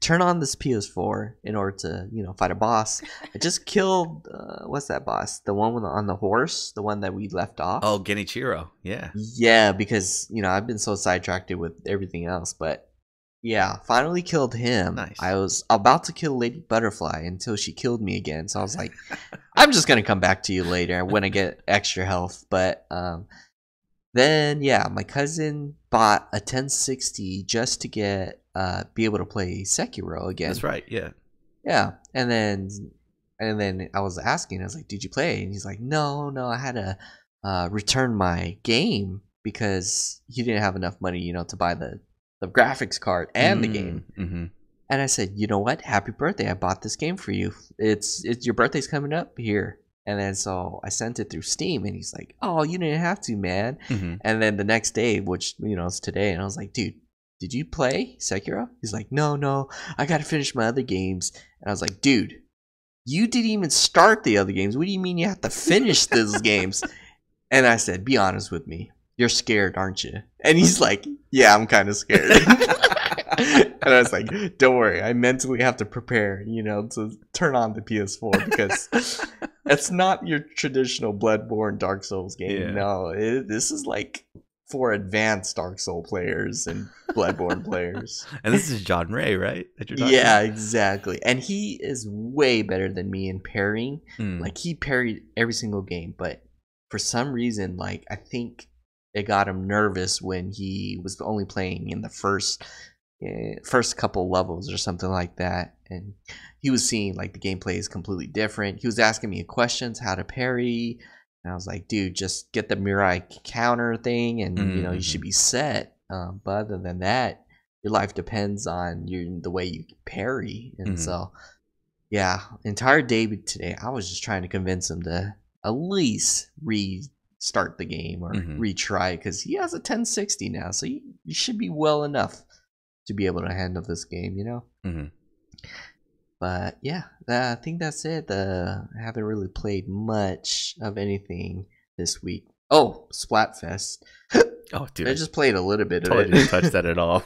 Speaker 2: turn on this PS4 in order to, fight a boss. I just killed, what's that boss? The one on the horse? The one that we left off?
Speaker 1: Oh, Genichiro. Yeah.
Speaker 2: Yeah, because, I've been so sidetracked with everything else. But yeah, finally killed him.
Speaker 1: Nice.
Speaker 2: I was about to kill Lady Butterfly until she killed me again. So I was like, I'm just gonna come back to you later when I get extra health. But then yeah, my cousin bought a 1060 just to get be able to play Sekiro again.
Speaker 1: That's right. Yeah.
Speaker 2: Yeah, and then I was asking, I was like, did you play? And he's like, no, I had to return my game because he didn't have enough money, to buy the graphics card and the game.
Speaker 1: Mm-hmm.
Speaker 2: And I said, you know what? Happy birthday. I bought this game for you. It's your birthday's coming up here. And then so I sent it through Steam and he's like, oh, you didn't have to, man.
Speaker 1: Mm-hmm.
Speaker 2: And then the next day, which, it's today. And I was like, dude, did you play Sekiro? He's like, no, I got to finish my other games. And I was like, dude, you didn't even start the other games. What do you mean you have to finish those games? And I said, be honest with me. You're scared, aren't you? And he's like, yeah, I'm kind of scared. And I was like, don't worry. I mentally have to prepare, to turn on the PS4 because it's not your traditional Bloodborne Dark Souls game. Yeah. No, this is like for advanced Dark Soul players and Bloodborne players.
Speaker 1: And this is John Ray, right?
Speaker 2: Yeah, exactly. And he is way better than me in parrying. Like, he parried every single game, but for some reason, like, I think it got him nervous when he was only playing in the first couple levels or something like that, and he was seeing like the gameplay is completely different. He was asking me questions how to parry, and I was like, dude, just get the Mirai counter thing and you should be set. But other than that, your life depends on the way you parry. And so yeah, entire day today I was just trying to convince him to at least restart the game or retry, because he has a 1060 now, so you should be well enough to be able to handle this game, But yeah, I think that's it. I haven't really played much of anything this week. Oh, Splatfest.
Speaker 1: Oh, dude,
Speaker 2: I just played a little bit
Speaker 1: of it.
Speaker 2: Didn't
Speaker 1: touch that at all.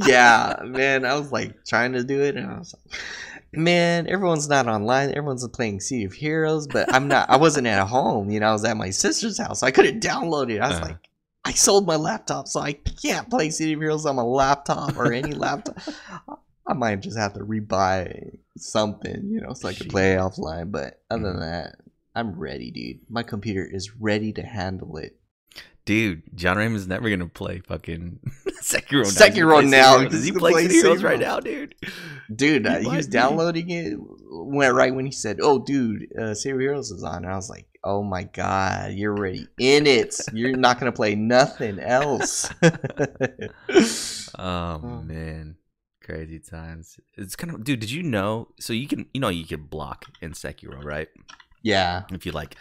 Speaker 2: Yeah, man, I was like trying to do it, and I was like, man, everyone's not online. Everyone's playing City of Heroes, but I'm not. I wasn't at home. I was at my sister's house. So I couldn't download it. I was like, I sold my laptop, so I can't play City of Heroes on my laptop or any laptop. I might just have to rebuy something, so I can play offline. But other than that, I'm ready, dude. My computer is ready to handle it.
Speaker 1: Dude, John Raymond's never gonna play fucking Sekiro.
Speaker 2: Sekiro now.
Speaker 1: Does he play City Heroes right now, dude?
Speaker 2: Dude, he was downloading it right when he said, "Oh, dude, City of Heroes is on," and I was like, "Oh my god, you're already in it. You're not gonna play nothing else."
Speaker 1: Oh man, crazy times. It's kind of, dude. Did you know? So you can block in Sekiro, right?
Speaker 2: Yeah.
Speaker 1: If you like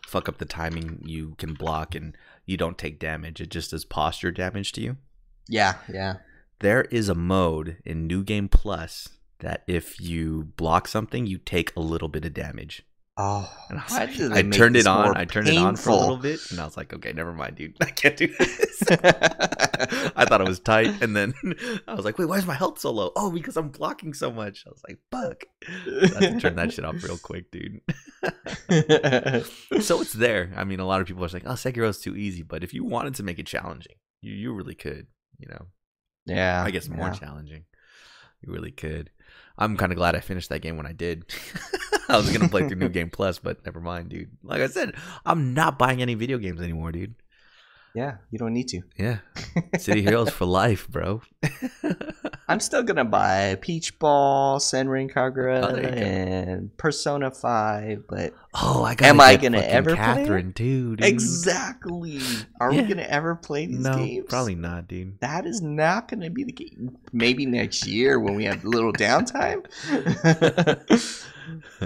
Speaker 1: fuck up the timing, you can block and you don't take damage. It just does posture damage to you.
Speaker 2: Yeah.
Speaker 1: There is a mode in New Game Plus that if you block something, you take a little bit of damage.
Speaker 2: Oh,
Speaker 1: and I turned it on. I turned it on for a little bit, and I was like, "Okay, never mind, dude. I can't do this." I thought it was tight, and then I was like, "Wait, why is my health so low?" Oh, because I'm blocking so much. I was like, "Fuck!" So I had to turn that shit off real quick, dude. So it's there. I mean, a lot of people are like, "Oh, Sekiro's too easy," but if you wanted to make it challenging, you really could.
Speaker 2: Yeah.
Speaker 1: I guess more challenging. You really could. I'm kind of glad I finished that game when I did. I was gonna play through New Game Plus, but never mind, dude. Like I said, I'm not buying any video games anymore, dude.
Speaker 2: Yeah, you don't need to.
Speaker 1: Yeah, City Heroes for life, bro.
Speaker 2: I'm still gonna buy Peach Ball, Senran Kagura, and Persona 5, but am I gonna ever
Speaker 1: Catherine
Speaker 2: play it?
Speaker 1: Dude?
Speaker 2: Exactly. Are we gonna ever play these games?
Speaker 1: No, probably not, dude.
Speaker 2: That is not gonna be the game. Maybe next year when we have a little downtime.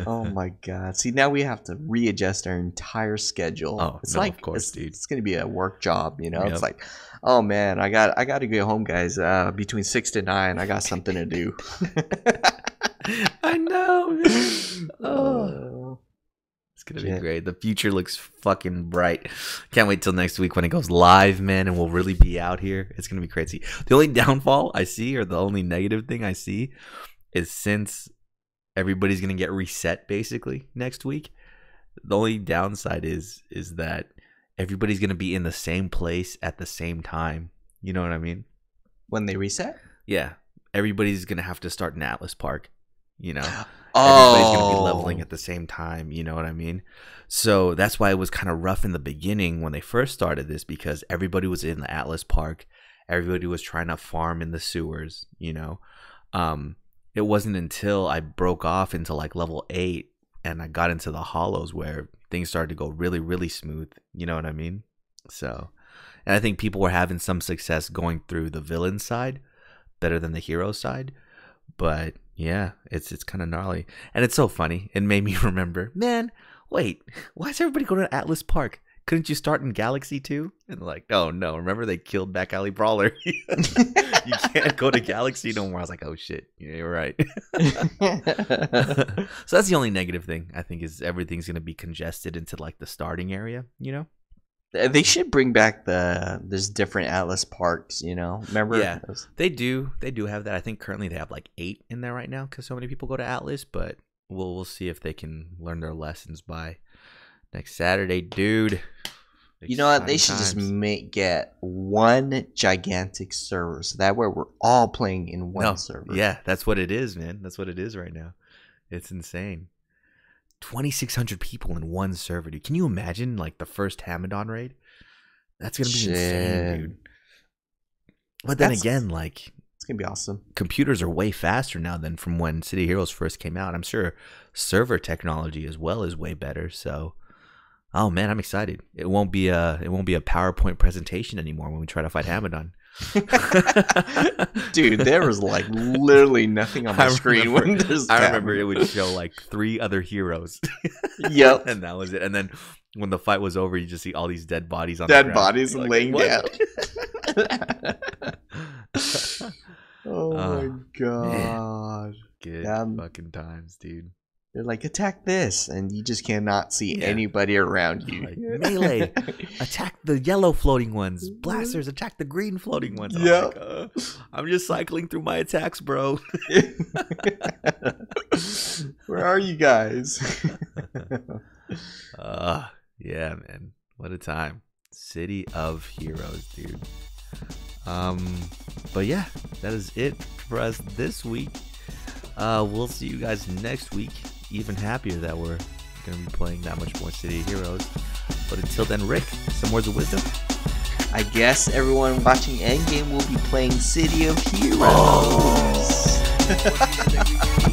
Speaker 2: Oh my god. See, now we have to readjust our entire schedule. It's like, of course, dude. It's gonna be a work job, Yep. It's like, oh man, I gotta get home, guys. Between 6 to 9, I got something to do.
Speaker 1: I know, man. Oh. It's gonna be great. The future looks fucking bright. Can't wait till next week when it goes live, man, and we'll really be out here. It's gonna be crazy. The only downfall I see, or the only negative thing I see, is since everybody's gonna get reset basically next week. The only downside is that everybody's gonna be in the same place at the same time. You know what I mean?
Speaker 2: When they reset?
Speaker 1: Yeah, everybody's gonna have to start in Atlas Park. Everybody's gonna be leveling at the same time. You know what I mean? So that's why it was kind of rough in the beginning when they first started this, because everybody was in the Atlas Park. Everybody was trying to farm in the sewers. It wasn't until I broke off into like level 8 and I got into the hollows where things started to go really, really smooth. You know what I mean? So, and I think people were having some success going through the villain side better than the hero side. But yeah, it's kind of gnarly. And it's so funny. It made me remember, man, wait, why is everybody going to Atlas Park? Couldn't you start in Galaxy too? And like, oh no, remember they killed Back Alley Brawler. You can't go to Galaxy no more. I was like, oh shit, yeah, you're right. So that's the only negative thing I think, is everything's gonna be congested into like the starting area,
Speaker 2: They should bring back there's different Atlas parks, you know. Remember?
Speaker 1: Yeah, they do. They do have that. I think currently they have like 8 in there right now because so many people go to Atlas. But we'll see if they can learn their lessons by next Saturday, dude.
Speaker 2: You know what? They should just get one gigantic server, so that way we're all playing in one server.
Speaker 1: Yeah, that's what it is, man. That's what it is right now. It's insane. 2,600 people in one server, dude. Can you imagine, like, the first Hamadon raid? That's gonna be insane, dude. But then again, like,
Speaker 2: it's gonna be awesome.
Speaker 1: Computers are way faster now than from when City Heroes first came out. I'm sure server technology as well is way better. So, oh man, I'm excited. It won't be a PowerPoint presentation anymore when we try to fight Hamadon.
Speaker 2: Dude, there was like literally nothing on my screen when there's
Speaker 1: I remember it would show like 3 other heroes.
Speaker 2: Yep.
Speaker 1: And that was it. And then when the fight was over, you just see all these dead bodies on the ground.
Speaker 2: Dead bodies
Speaker 1: like,
Speaker 2: laying down. Oh my god.
Speaker 1: Man. Good fucking times, dude.
Speaker 2: They're like, attack this, and you just cannot see anybody around you.
Speaker 1: Like, melee, attack the yellow floating ones. Blasters, attack the green floating ones.
Speaker 2: Yeah.
Speaker 1: Like, I'm just cycling through my attacks, bro.
Speaker 2: Where are you guys?
Speaker 1: Yeah, man. What a time. City of Heroes, dude. But yeah, that is it for us this week. We'll see you guys next week. Even happier that we're going to be playing that much more City of Heroes. But until then, Rick, some words of wisdom?
Speaker 2: I guess everyone watching Endgame will be playing City of Heroes.
Speaker 1: Oh.